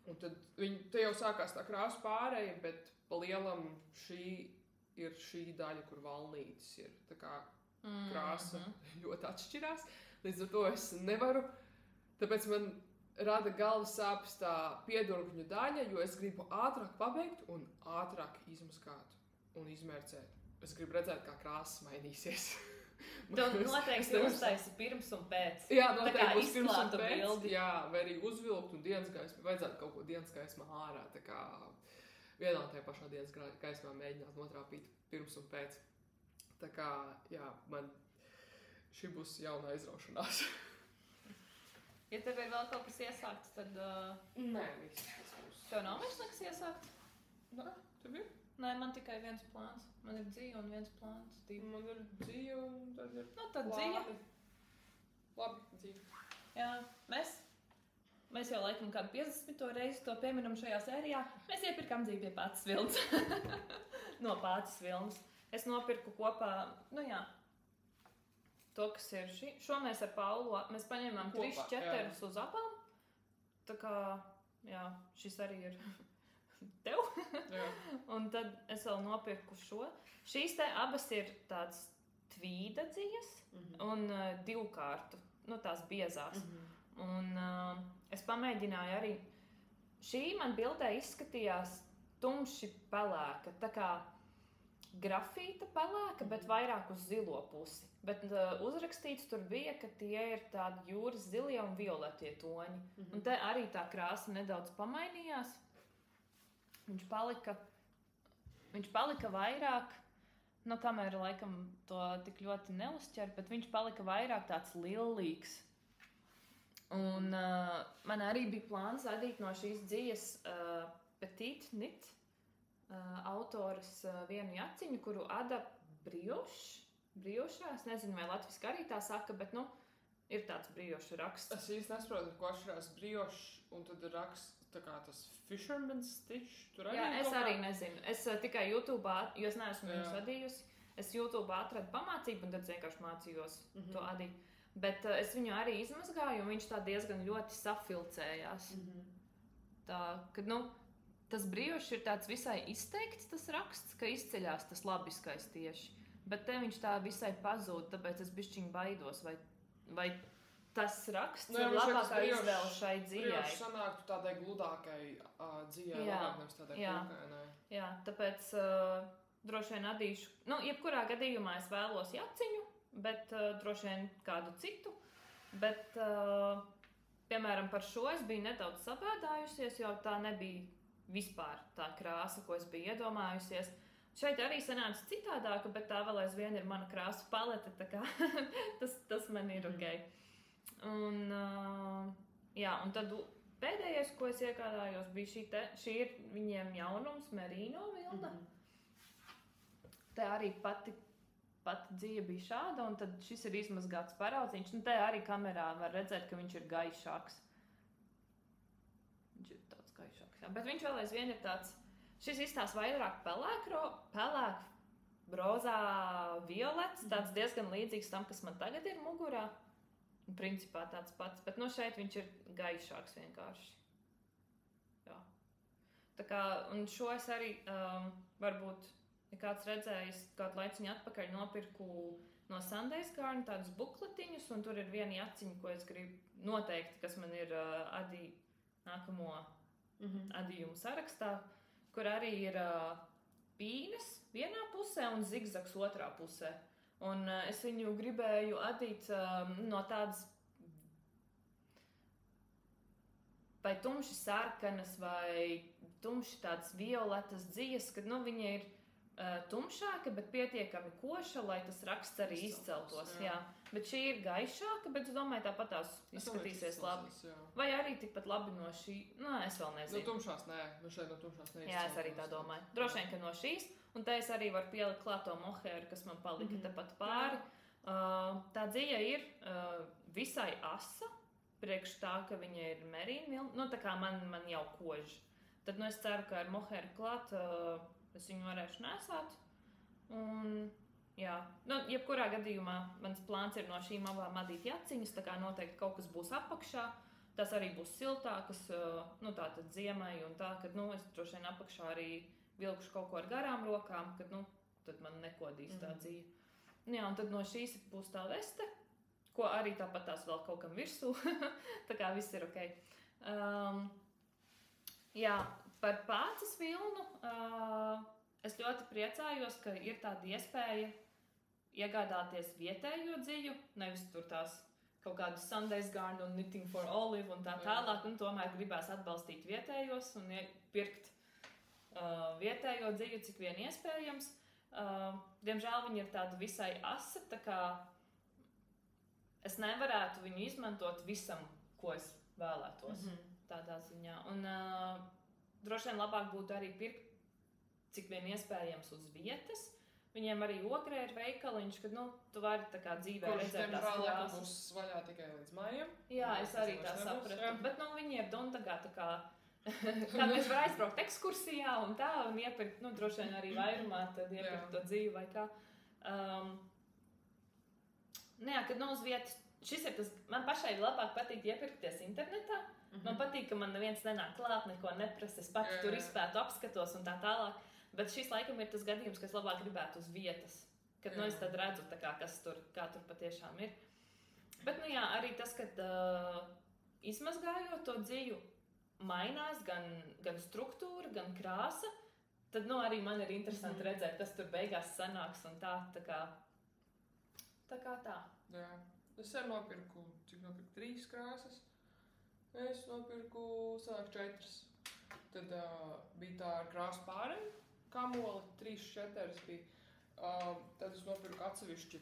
tad te jau sākās tā krāsu pārēja, bet pa lielam šī ir šī daļa, kur valnītis ir. Tā kā krāsa ļoti atšķirās, līdz ar to es nevaru, tāpēc man rada galvas sāpes tā piedurkņu daļa, jo es gribu ātrāk pabeigt un ātrāk izmazgāt un izmērcēt. Es gribu redzēt, kā krāsas mainīsies. Tu noteikti uztaisi pirms un pēc. Jā, noteikti būs pirms un pēc. Bildi. Jā, vai arī uzvilkt un dienas gaismā. Vajadzētu kaut ko dienas gaismā ārā. Tā kā vienā tajā pašā dienas gaismā mēģināt notrāpīt pirms un pēc. Tā kā, jā, man šī būs jauna aizraušanās. Ja tev ir vēl kaut kas iesākts, tad... Nē, viss tas būs. Tev nav vairs nekas iesākts? Nē, tev ir? Nē, man tikai viens plāns. Man ir dzija un viens plāns. Man ir dzija un tad ir... Tad dzija. Labi, dzija. Jā, mēs jau laikam kādu 50. reizi to pieminam šajā sērijā. Mēs iepirkām dziju pie Pācis Vilnas. No Pācis Vilnas. Es nopirku kopā, to, kas ir šo mēs ar Paulu, mēs paņēmām 3 ķeterus uz apām. Tā kā, šis arī ir tev. Un tad es vēl nopirku šo. Šīs te abas ir tāds tvīda dzijas un 2 kārtu, tās biezās. Un es pamēģināju arī, šī man bildē izskatījās tumši pelēka, tā kā grafīta pelēka, bet vairāk uz zilo pusi. Bet uzrakstīts tur bija, ka tie ir tādi jūras zilie un violetie toņi. Un te arī tā krāsa nedaudz pamainījās. Viņš palika vairāk, kamēr laikam to tik ļoti neuzķer, bet viņš palika vairāk tāds lillīgs. Un man arī bija plāns adīt no šīs dzijas Petite Knit autoras vienu jaciņu, kuru ada briošā, es nezinu, vai latviski arī tā saka, bet ir tāds briošu raksts. Es īsti nesaprotu, ko atšķirās briošs un tad raksts tā kā tas Fisherman's Stitch. Tur arī Jā, es arī nezinu. Es tikai YouTube'ā, jo es neesmu viņus adījusi, es YouTube'ā atradu pamācību un tad vienkārši mācījos to adīt. Bet es viņu arī izmazgāju un viņš tā diezgan ļoti safilcējās. Tā, kad, nu, tas briošs ir tāds visai izteikts tas raksts, ka izceļās tas labiskais tieši. Bet te viņš tā visai pazūd, tāpēc es bišķiņ baidos, vai tas raksts ir labākā izvēle šai dzīvei. Briošs sanāktu tādai gludākai dzīvei, labāk nevis tādai kūkainai. Jā, tāpēc droši vien adīšu, nu, jebkurā gadījumā es vēlos jaciņu, bet droši vien kādu citu. Bet, piemēram, par šo es biju nedaudz sabēdājusies, jo tā nebija vispār tā krāsa, ko es biju iedomājusies. Šeit arī sanāca citādāka, bet tā vēl aizvien ir mana krāsu palete, tā kā tas man ir ok. Un, jā, un tad pēdējais, ko es iegādājos, bija šī ir viņiem jaunums, merino vilna. Te arī pati dzīve bija šāda, un tad šis ir izmazgāts paraudziņš. Nu, te arī kamerā var redzēt, ka viņš ir gaišāks. Viņš ir tāds gaišāks, jā. Bet viņš vēl aizvien ir tāds, šis izstās vairāk pelēk, rozā, violets, tāds diezgan līdzīgs tam, kas man tagad ir mugurā. Principā tāds pats, bet no šeit viņš ir gaišāks vienkārši. Jā. Tā kā, un šo es arī varbūt, ja kāds redzējis, kādu laiciņu atpakaļ nopirku no Sundays Garden tādus bukletiņus, un tur ir viena jaciņa, ko es gribu noteikti, kas man ir nākamo adījumu sarakstā, kur arī ir pīnes vienā pusē un zigzags otrā pusē. Un es viņu gribēju adīt no tādas vai tumši sarkanas vai tumši tādas violetas dzijas, kad nu, viņa ir tumšāka, bet pietiekami koša, lai tas raksts arī izceltos. Jā. Bet šī ir gaišāka, bet es domāju, tāpat tās izskatīsies labi. Vai arī tikpat labi no šī, es vēl nezinu. No tumšās nē, šeit no tumšās neizceltos. Jā, es arī tā domāju. Droši vien, ka no šīs. Un te es arī varu pielikt klāt to mohēru, kas man palika tepat pāri. Tā dzija ir visai asa, priekš tā, ka viņa ir merīna vilna. Nu, tā kā man jau kož. Tad es ceru, ka ar mohēru klāt es viņu varēšu nesāt. Un, jā, jebkurā gadījumā mans plāns ir no šīm abām adīt jaciņas, tā kā noteikti kaut kas būs apakšā. Tas arī būs siltākas, tātad ziemai un tā, kad, es droši vien apakšā arī vilkšu kaut ko ar garām rokām, kad, tad man nekodīs tā dzīve. Jā, un tad no šīs būs tā veste, ko arī tāpat tās vēl kaut kam virsū. Tā kā viss ir ok. Jā, par pācis vilnu es ļoti priecājos, ka ir tāda iespēja iegādāties vietējo dziju, nevis tur tās kaut kādu Sundays Garden un Knitting for Olive un tā tālāk, un tomēr gribēs atbalstīt vietējos un pirkt vietējo dziju, cik vien iespējams. Diemžēl viņi ir tāda visai asa, tā kā es nevarētu viņu izmantot visam, ko es vēlētos tādā ziņā. Un droši vien labāk būtu arī pirkt, cik vien iespējams uz vietas. Viņiem arī Ogrē ir veikaliņš, kad tu vari tā kā dzīvē redzēt tās krāsas. Kurš, būs vaļā tikai līdz maijam. Jā, es arī tā sapratu. Bet viņi ir Dundagā tā kā kādreiz var aizbraukt ekskursijā un tā, un iepirkt, droši vien arī vairumā, tad iepirkt to dzīvi vai kā. Kad uz vietas, šis ir tas, man pašai labāk patīk iepirkties internetā. Man patīk, ka man neviens nenāk klāt, neko neprasa, es pati tur izpētu, apskatos un tā tālāk. Bet šis laikam ir tas gadījums, ka es labāk gribētu uz vietas. Kad es tad redzu, tā kā, kas tur, kā tur patiešām ir. Bet, arī tas, kad izmazgājot to dziju, mainās gan struktūra, gan krāsa, tad arī man ir interesanti redzēt, kas tur beigās sanāks un tā kā tā. Jā. Es arī nopirku 3 krāsas. Es nopirku 4. Tad bija tā ar krāsu pārēju, kamoli, 3-4 bija. Tad es nopirku atsevišķi,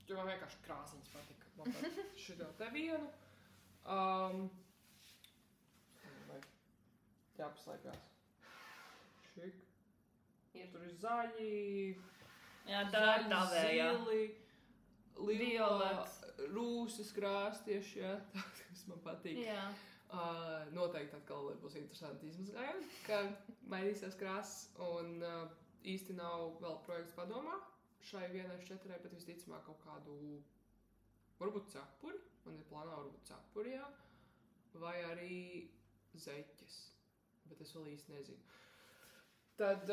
jo man vienkārši krāsiņas patika. Man pat šitā te vienu. Jāpaslaikās. Šik. Tur ir zaļi. Jā, tā ir tavējā. Zili, Violets. rūsas krāsa tieši, jā, tā, kas man patīk. Jā. Noteikti atkal būs interesanti izmazgājumi, ka mainīsies krāsas, un īsti nav vēl projekts padomā šai vienai šķetrei, bet visticamāk kaut kādu, varbūt cepuri, man ir plānā varbūt cepuri, jā, vai arī zeķes, bet es vēl īsti nezinu. Tad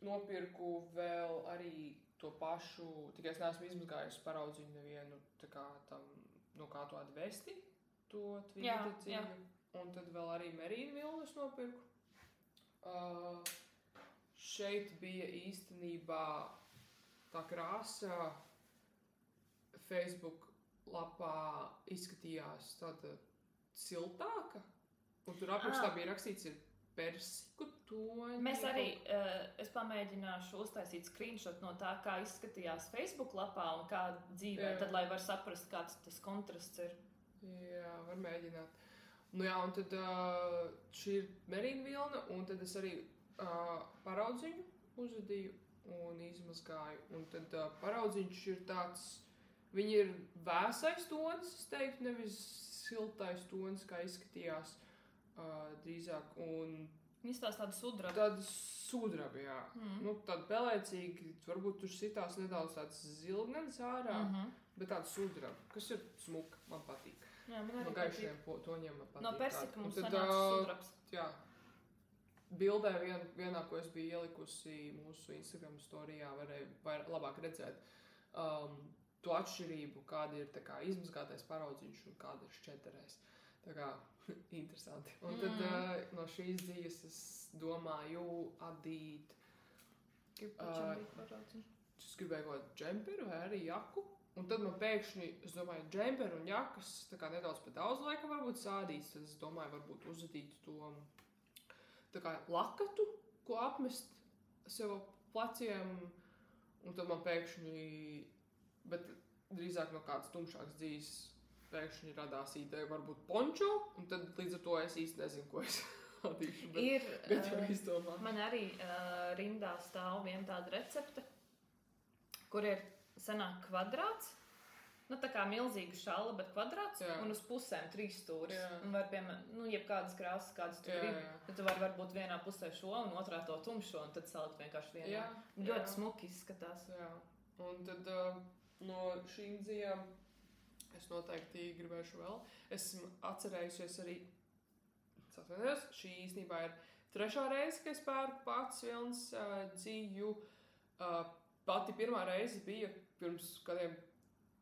nopirku vēl arī to pašu, tikai es neesmu izmazgājusi paraudziņu nevienu, tā kā tam, no kā to atvesti, to tvītaciņu, un tad vēl arī merīnu vilnas nopirku. Šeit bija īstenībā tā krāsa Facebook lapā izskatījās tāda siltāka, un tur aprakstā bija rakstīts ir persiku toņi. Mēs arī, es pamēģināšu uztaisīt screenshot no tā, kā izskatījās Facebook lapā un kā dzīvē, tad, lai var saprast, kāds tas kontrasts ir. Jā, var mēģināt. Nu jā, un tad šī ir merīna vilna, un tad es arī paraudziņu uzvedīju un izmazgāju. Un tad paraudziņš ir tāds, viņi ir vēsais tonis, es teiktu, nevis siltais tonis, kā izskatījās drīzāk. Un viņi izstās tādu sudrabu. Tādu sudrabu, jā. Nu, tādu pelēcīgi, varbūt tur sitās nedaudz tāds zilgnens ārā, bet tādu sudrabu, kas ir smuka, man patīk. Jā, man arī no gaišiem toņiem man patīk. No persika mums sanāca sudrabs. Jā. Bildē vienā, ko es biju ielikusi mūsu Instagram storijā, varēja labāk redzēt to atšķirību, kāda ir tā kā izmazgātais paraudziņš un kāda ir šķeterēs. Tā kā interesanti. Un tad no šīs dzīves es domāju adīt. Es gribēju kaut kādu džemperu vai arī jaku. Un tad man pēkšņi, es domāju, džemperu un jakas tā kā nedaudz pa daudz laika varbūt sādīts. Tad es domāju, varbūt uzadīt to tā kā lakatu, ko apmest sev pleciem. Un tad man pēkšņi, bet drīzāk no kādas tumšākas dzīves, pēkšņi radās ideja varbūt pončo, un tad līdz ar to es īsti nezinu, ko es adīšu. Bet jau izdomā. Man arī rindā stāv viena tāda recepte, kur ir sanāk kvadrāts, nu tā kā milzīga šalla, bet kvadrāts, un uz pusēm 3 stūris. Un var, piemēram, jebkādas krāsas, kādas tu gribi. Tad tu vari varbūt vienā pusē šo un otrā to tumšo, un tad salikt vienkārši vienā. Ļoti smuki izskatās. Jā. Un tad no šīm dzīvām es noteikti gribēšu vēl. Esmu atcerējusies arī, šī īstenībā ir 3. reize, ka es pērku pats vilnas dzīju. Pati pirmā reize bija pirms kādiem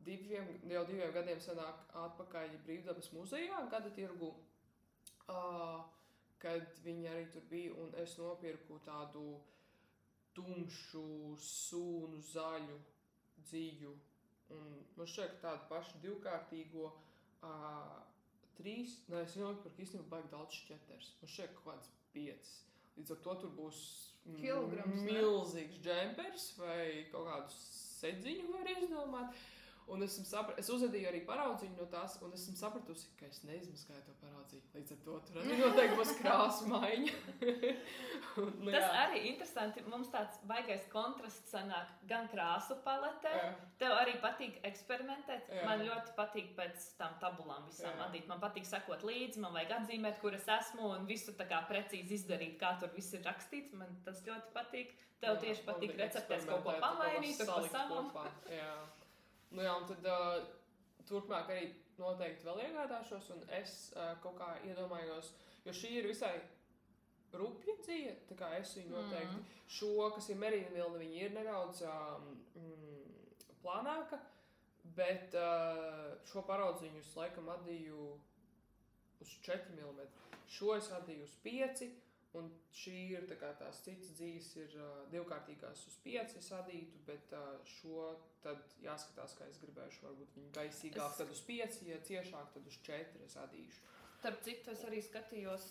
2 gadiem sanāk atpakaļ Brīvdabas muzejā, gada tirgu, kad viņi arī tur bija, un es nopirku tādu tumšu, sūnu, zaļu dzīju. Un man šķiet tādu pašu divkārtīgo 3, es nopirku īstenībā baigi daudz šķeters. Man šķiet kaut kāds 5. Līdz ar to tur būs milzīgs džempers vai kaut kādu sedziņu var izdomāt. Un es uzvedīju arī paraudziņu no tās, un esmu sapratusi, ka es neizmazgāju to paraudziņu. Līdz ar to tur arī noteikti būs krāsu maiņa. Tas arī interesanti. Mums tāds baigais kontrasts sanāk gan krāsu paletē. Tev arī patīk eksperimentēt. Man ļoti patīk pēc tām tabulām visām adīt. Man patīk sekot līdzi, man vajag atzīmēt, kur es esmu, un visu tā kā precīzi izdarīt, kā tur viss ir rakstīts. Man tas ļoti patīk. Tev tieši patīk receptēs kaut ko pamainīt, pa savam. Nu jā, un tad turpmāk arī noteikti vēl iegādāšos, un es kaut kā iedomājos, jo šī ir visai rupja dzīve, tā kā es viņu noteikti. Šo, kas ir merīna vilna, viņa ir nedaudz plānāka, bet šo paraudziņu es laikam adīju uz 4 mm. Šo es adīju uz 5, un šī ir tā kā tās citas dzīves ir divkārtīgās uz 5 es adītu, bet šo tad jāskatās, kā es gribēšu, varbūt viņu gaisīgāk, tad uz 5, ja ciešāk, tad uz 4 es adīšu. Starp citu, es arī skatījos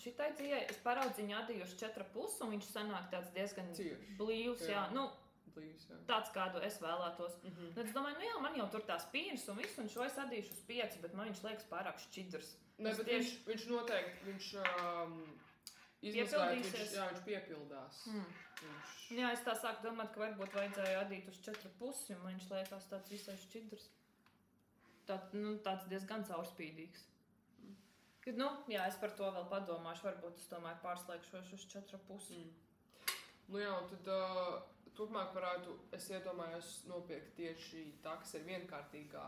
šitai dzīvei, es paraudziņu adīju uz 4,5, un viņš sanāk tāds diezgan blīvs, Blīvs, tāds, kādu es vēlētos. Tad es domāju, man jau tur tās pīnas un viss, un šo es adīšu uz 5, bet man viņš liekas pārāk šķidrs. Ne, bet viņš noteikti, viņš izmazgājot, viņš piepildās. Jā, es tā sāku domāt, ka varbūt vajadzēja adīt uz 4,5, jo man viņš liekas tāds visai šķidrs. Tāds diezgan caurspīdīgs. Kad, jā, es par to vēl padomāšu, varbūt es tomēr pārslēgšos uz 4,5. Nu jā, un tad turpmāk varētu, es iedomājos nopirkt tieši tā, kas ir vienkārtīgā,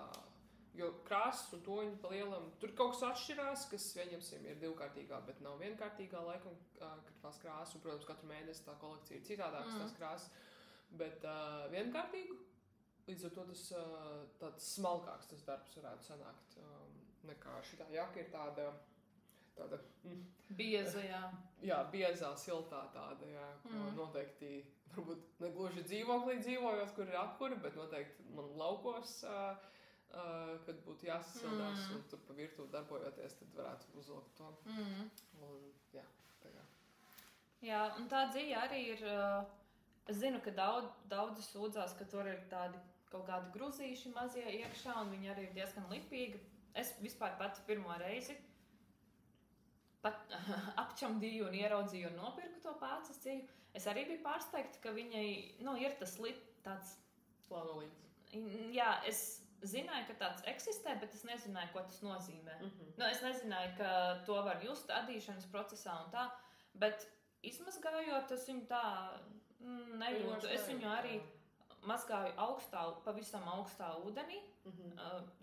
jo krāsas un toņi pa lielam, tur kaut kas atšķirās, kas viņam ir divkārtīgā, bet nav vienkārtīgā laikam, kad tās krāsas, un, protams, katru mēnesi tā kolekcija ir citādākas tās krāsas, bet vienkārtīgu, līdz ar to tas tāds smalkāks tas darbs varētu sanākt, nekā šitā jaka ir tāda bieza, jā. Jā, biezā, siltā tāda, jā, ko noteikti, varbūt negluži dzīvoklī dzīvojot, kur ir apkuri, bet noteikti man laukos, kad būtu jāsasildās un tur pa virtuvi darbojoties, tad varētu uzvilkt to. Un, jā, tā kā. Jā, un tā dzīve arī ir, es zinu, ka daudzi sūdzās, ka tur ir tādi kaut kādi gruzīši mazie iekšā, un viņi arī ir diezgan lipīgi. Es vispār pati pirmo reizi apčamdīju un ieraudzīju un nopirku to pācas dzīvi. Es arī biju pārsteigta, ka viņai, ir tas tāds... Planolīts. Jā, es zināju, ka tāds eksistē, bet es nezināju, ko tas nozīmē. Es nezināju, ka to var just adīšanas procesā un tā, bet izmazgājot, es viņu tā nejūtu. Es viņu arī mazgāju pavisam augstā ūdenī,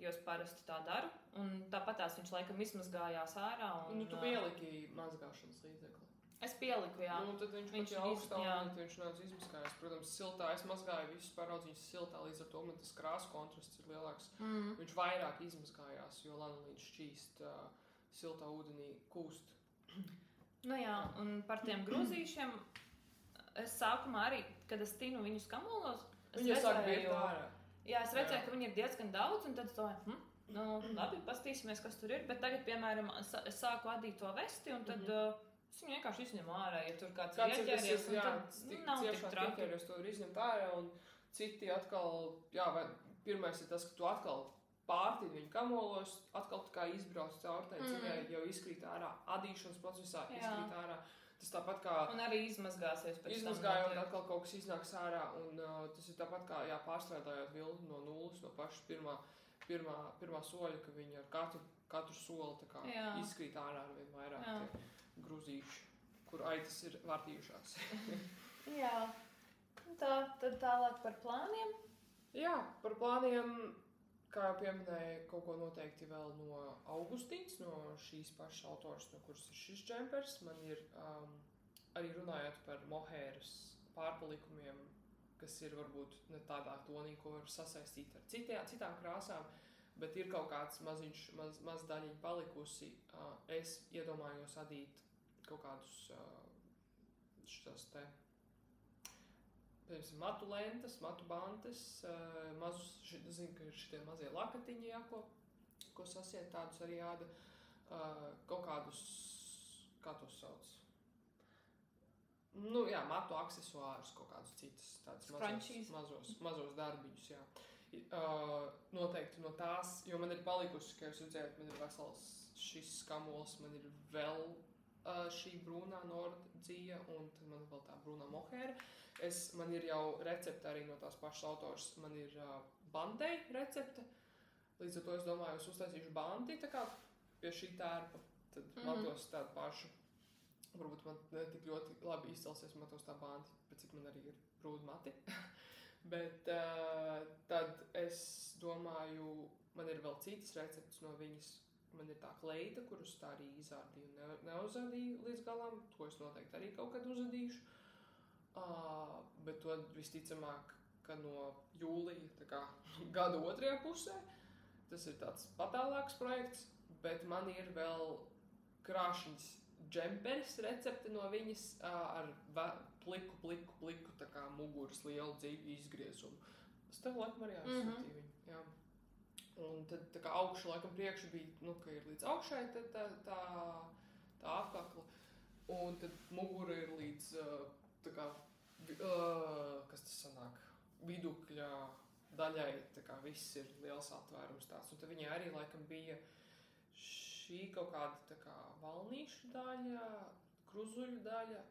jo es parasti tā daru, un tāpat viņš laikam izmazgājās ārā. Un, tu pieliki mazgāšanas līdzekli. Es pieliku, jā. Tad viņš augstā ūdenī, viņš nāc izmazgājās. Protams, siltā es mazgāju visus paraudz viņas siltā, līdz ar to man tas krāsu kontrasts ir lielāks. Viņš vairāk izmazgājās, jo lanolīns šķīst siltā ūdenī kūst. Jā, un par tiem grūzīšiem es sākumā arī, kad es tinu viņus kamolos, Viņa sāk birt ārā. Jā, es redzēju, ka viņi ir diezgan daudz, un tad es domāju, labi, pastīsimies, kas tur ir, bet tagad, piemēram, es sāku adīt to vesti, un tad es viņu vienkārši izņemu ārā, ja tur kāds ir ieķēries, un tad nav tik traki. To ir izņemt ārā, un citi atkal, pirmais ir tas, ka tu atkal pārtīdi viņu kamolos, atkal tā kā izbrauc caur tai dzīvē, jau izkrīt ārā, adīšanas procesā izkrīt ārā. Tas tāpat kā... Un arī izmazgāsies pēc tam. Izmazgājot, atkal kaut kas iznāks ārā, un tas ir tāpat kā, pārstrādājot vilni no nulles, no paša pirmā soļa, ka viņi ar katru soli tā kā izkrīt ārā ar vien vairāk tie gruzīši, kur aitas ir vārtījušās. Jā. Tad tālāk par plāniem? Jā, par plāniem... Kā jau pieminēju, kaut ko noteikti vēl no Augustīns, no šīs pašas autors, no kuras ir šis džempers. Man ir arī runājot par mohēras pārpalikumiem, kas ir varbūt ne tādā tonī, ko var sasaistīt ar citām krāsām, bet ir kaut kāds maz daļiņa palikusi. Es iedomājos adīt kaut kādus šitas te... Piemēram, matu lentas, matu bantes, zinu, ka ir šitie mazie lakatiņi, ko sasiet, tādus arī āda, kaut kādus, kā tos sauc? Matu aksesuārus, kaut kādus citus, tādus mazos darbiņus, jā. Noteikti no tās, jo man ir palikusi, ka jūs redzējāt, man ir vesels šis skamols, man ir vēl šī brūnā nordzija, un tad man vēl tā brūnā mohēra. Man ir jau recepte arī no tās pašas autors, man ir bandei recepte, līdz ar to es domāju, es uztaisīšu bandi tā kā pie šī tērpa, tad matos tādu pašu, varbūt man ne tik ļoti labi izcelsies matos tā bandi, pēc cik man arī ir brūdi mati, bet tad es domāju, man ir vēl citas receptes no viņas, man ir tā kleita, kurus tā arī izārdīju un neuzadīju līdz galam, to es noteikti arī kaut kad uzadīšu. Bet to visticamāk, ka no jūlija, tā kā gada otrajā pusē, tas ir tāds patālāks projekts, bet man ir vēl krāšņas džemperis recepte no viņas ar pliku, tā kā muguras lielu dzīvi izgriezumu. Es tev laikam arī aizsūtīju viņu, jā. Un tad tā kā augšu laikam priekšu bija, ka ir līdz augšai tā apkakla, un tad mugura ir līdz tā kā, kas tas sanāk, vidukļa daļai, tā kā viss ir liels atvērums tāds. Un tad viņai arī laikam bija šī kaut kāda tā kā valnīšu daļa, kruzuļu daļa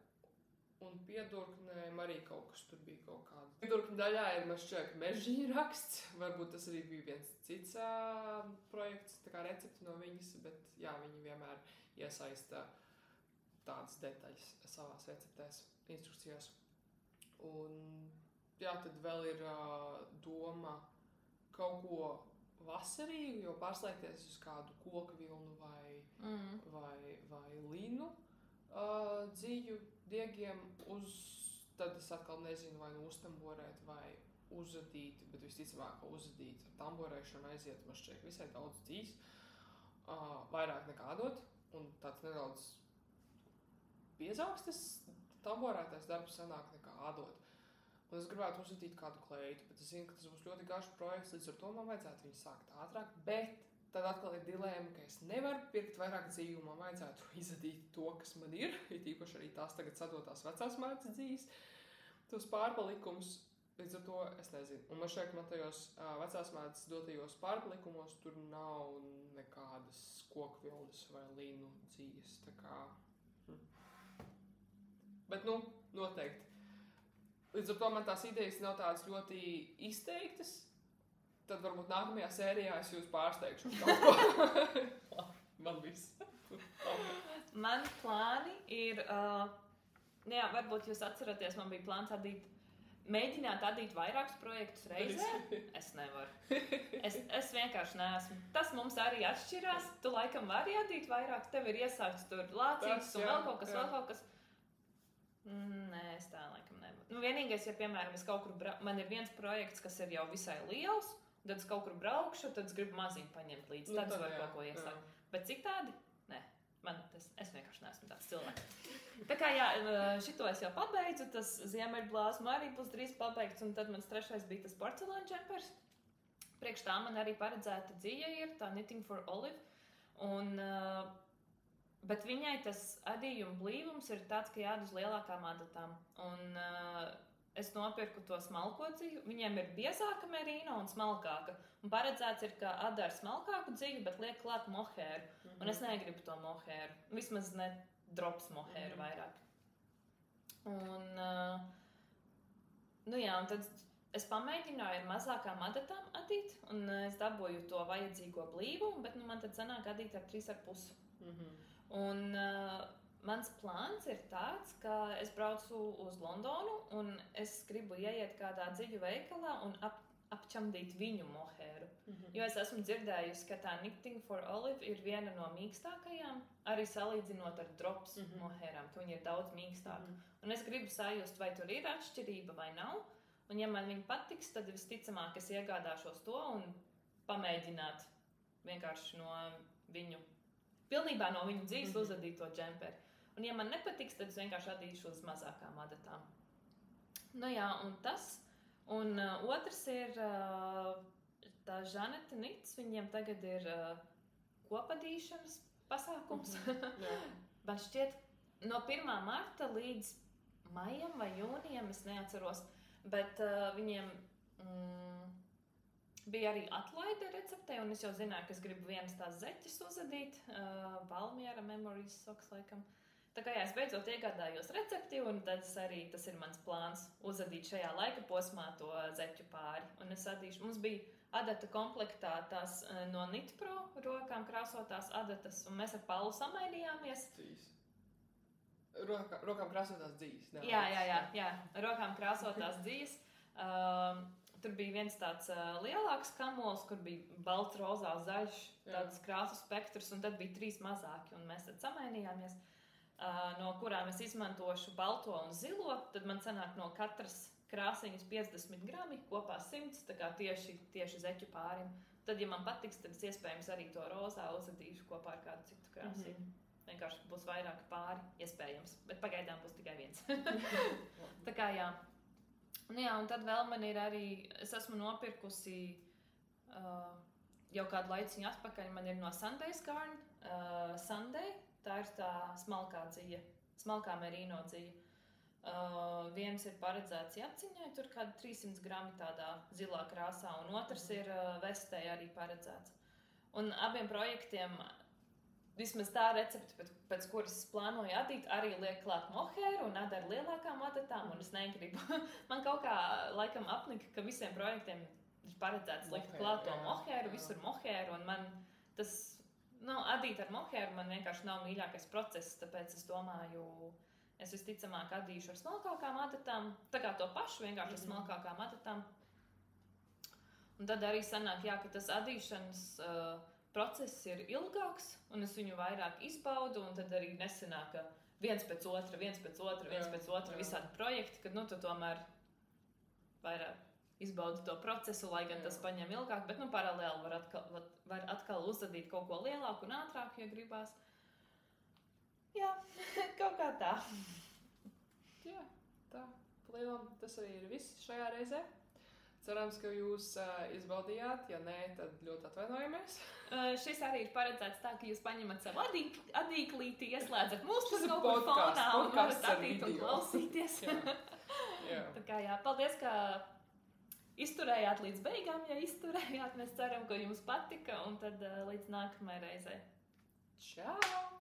Un piedurknēm arī kaut kas tur bija kaut kāda. Piedurkņu daļā ir mašķiek mežģīņa raksts. Varbūt tas arī bija viens cits projekts, tā kā recepti no viņas, bet jā, viņi vienmēr iesaista tādas detaļas savās receptēs, instrukcijās. Un jā, tad vēl ir doma kaut ko vasarīgu, jo pārslēgties uz kādu koku vilnu vai linu dzīju diegiem uz, tad es atkal nezinu, vai nu uztamborēt vai uzadīt, bet visticamāk, ka uzadīt ar tamborēšanu aiziet mašķiek visai daudz dzīs, vairāk nekā dot, un tāds nedaudz biezāks tas tamborētais darbs sanāk nekā ādot. Un es gribētu uzadīt kādu kleitu, bet es zinu, ka tas būs ļoti garš projekts, līdz ar to man vajadzētu viņu sākt ātrāk, bet tad atkal ir dilēma, ka es nevaru pirkt vairāk dzīvu, man vajadzētu izadīt to, kas man ir īpaši arī tās tagad sadotās vecās mātes dzīves, tos pārpalikums, līdz ar to es nezinu. Un man šeit man tajos vecās mātes dotajos pārpalikumos tur nav nekādas kokvilnas vai līnu dzīves, tā kā... Bet, noteikti. Līdz ar to man tās idejas nav tādas ļoti izteiktas, tad varbūt nākamajā sērijā es jūs pārsteigšu kaut ko. Man viss. Man plāni ir, jā, varbūt jūs atceraties, man bija plāns mēģināt adīt vairākus projektus reizē. Es nevaru. Es vienkārši neesmu. Tas mums arī atšķirās. Tu laikam vari adīt vairāk, tev ir iesākts tur lācīgs un vēl kaut kas. Nē, es tā laikam nevaru. Vienīgais, ja, piemēram, es kaut kur man ir viens projekts, kas ir jau visai liels, tad es kaut kur braukšu, tad es gribu maziņu paņemt līdz, tad es varu kaut ko iesākt. Bet citādi? Nē, es vienkārši neesmu tāds cilvēks. Tā kā jā, šito es jau pabeidzu, tas ziemeļblāzmu arī būs drīz pabeigts, un tad mans trešais bija tas porcelāna džempers. Priekš tā man arī paredzēta dzīja ir, tā Knitting for Olive, un, bet viņai tas adījuma blīvums ir tāds, ka jād uz lielākām adatām, un es nopirku to smalko dzīju, viņiem ir biezāka merino un smalkāka, un paredzēts ir, ka ada ar smalkāku dzīju, bet liek klāt mohēru, un es negribu to mohēru, vismaz ne drops mohēru vairāk. Un, un tad es pamēģināju ar mazākām adatām adīt, un es dabūju to vajadzīgo blīvumu, bet man tad sanāk adīt ar 3,5. Un mans plāns ir tāds, ka es braucu uz Londonu, un es gribu ieiet kādā dziļu veikalā un apčamdīt viņu mohēru. Jo es esmu dzirdējusi, ka tā Knitting for Olive ir viena no mīkstākajām, arī salīdzinot ar drops mohērām, ka viņi ir daudz mīkstāki. Un es gribu sajust, vai tur ir atšķirība vai nav, un ja man viņi patiks, tad visticamāk es iegādāšos to un pamēģināt vienkārši pilnībā no viņu dzīves uzadīt to džemperi. Un ja man nepatiks, tad es vienkārši adīšu uz mazākām adatām. Un tas. Un otrs ir tā Žaneta Nits, viņiem tagad ir kopadīšanas pasākums. Man šķiet, no 1. marta līdz maijam vai jūnijam, es neatceros, bet viņiem bija arī atlaide receptē, un es jau zināju, ka es gribu vienas tās zeķes uzadīt, Valmiera Memories Socks laikam. Tā kā jā, es beidzot iegādājos recepti, un tas ir mans plāns uzadīt šajā laika posmā to zeķu pāri. Un es adīšu, mums bija adata komplektā tās no Knitpro rokām krāsotās adatas, un mēs ar Paulu samainījāmies. Rokām krāsotās dzīves. Jā, rokām krāsotās dzīves. Tur bija viens tāds lielāks kamols, kur bija balts, rozā, zaļš, tāds krāsu spektrs, un tad bija 3 mazāki, un mēs tad samainījāmies. No kurām es izmantošu balto un zilo, tad man sanāk no katras krāsiņas 50 grami, kopā 100, tā kā tieši zeķu pārim. Tad, ja man patiks, tad es iespējams arī to rozā uzadīšu kopā ar kādu citu krāsiņu. Vienkārši būs vairāk pāri, iespējams, bet pagaidām būs tikai viens. Tā kā jā. Un tad vēl man ir arī, es esmu nopirkusi jau kādu laiciņu atpakaļ, man ir no Sunday's Garn, Sunday. Tā ir tā smalkā dzīja, smalkā merino dzīja. Viens ir paredzēts jaciņai, tur kādi 300 grami tādā zilā krāsā, un otrs ir vestei arī paredzēts. Un abiem projektiem vismaz tā recepte, pēc kuras es plānoju adīt, arī liek klāt mohēru un adara lielākām adatām, un es negribu. Man kaut kā laikam apnika, ka visiem projektiem ir paredzēts likt klāt to mohēru, visur mohēru, un man tas, adīt ar mohēru man vienkārši nav mīļākais process, tāpēc es domāju, es visticamāk adīšu ar smalkākām adatām, tā kā to pašu vienkārši ar smalkākām adatām. Un tad arī sanāk, ka tas adīšanas process ir ilgāks, un es viņu vairāk izbaudu, un tad arī nesanāk, ka viens pēc otra visādi projekti, kad tu tomēr vairāk izbaudi to procesu, lai gan tas paņem ilgāk, bet paralēli var atkal uzadīt kaut ko lielāku un ātrāku, ja gribās. Jā, kaut kā tā. Jā, tā. Lielam tas arī ir viss šajā reizē. Cerams, ka jūs izbaudījāt. Ja nē, tad ļoti atvainojamies. Šis arī ir paredzēts tā, ka jūs paņemat savu adīklīti, ieslēdzat mūsu kaut kur fonā un varat adīt un klausīties. Jā. Tā kā paldies, ka izturējāt līdz beigām. Ja izturējāt, mēs ceram, ka jums patika, un tad līdz nākamajai reizei. Čau!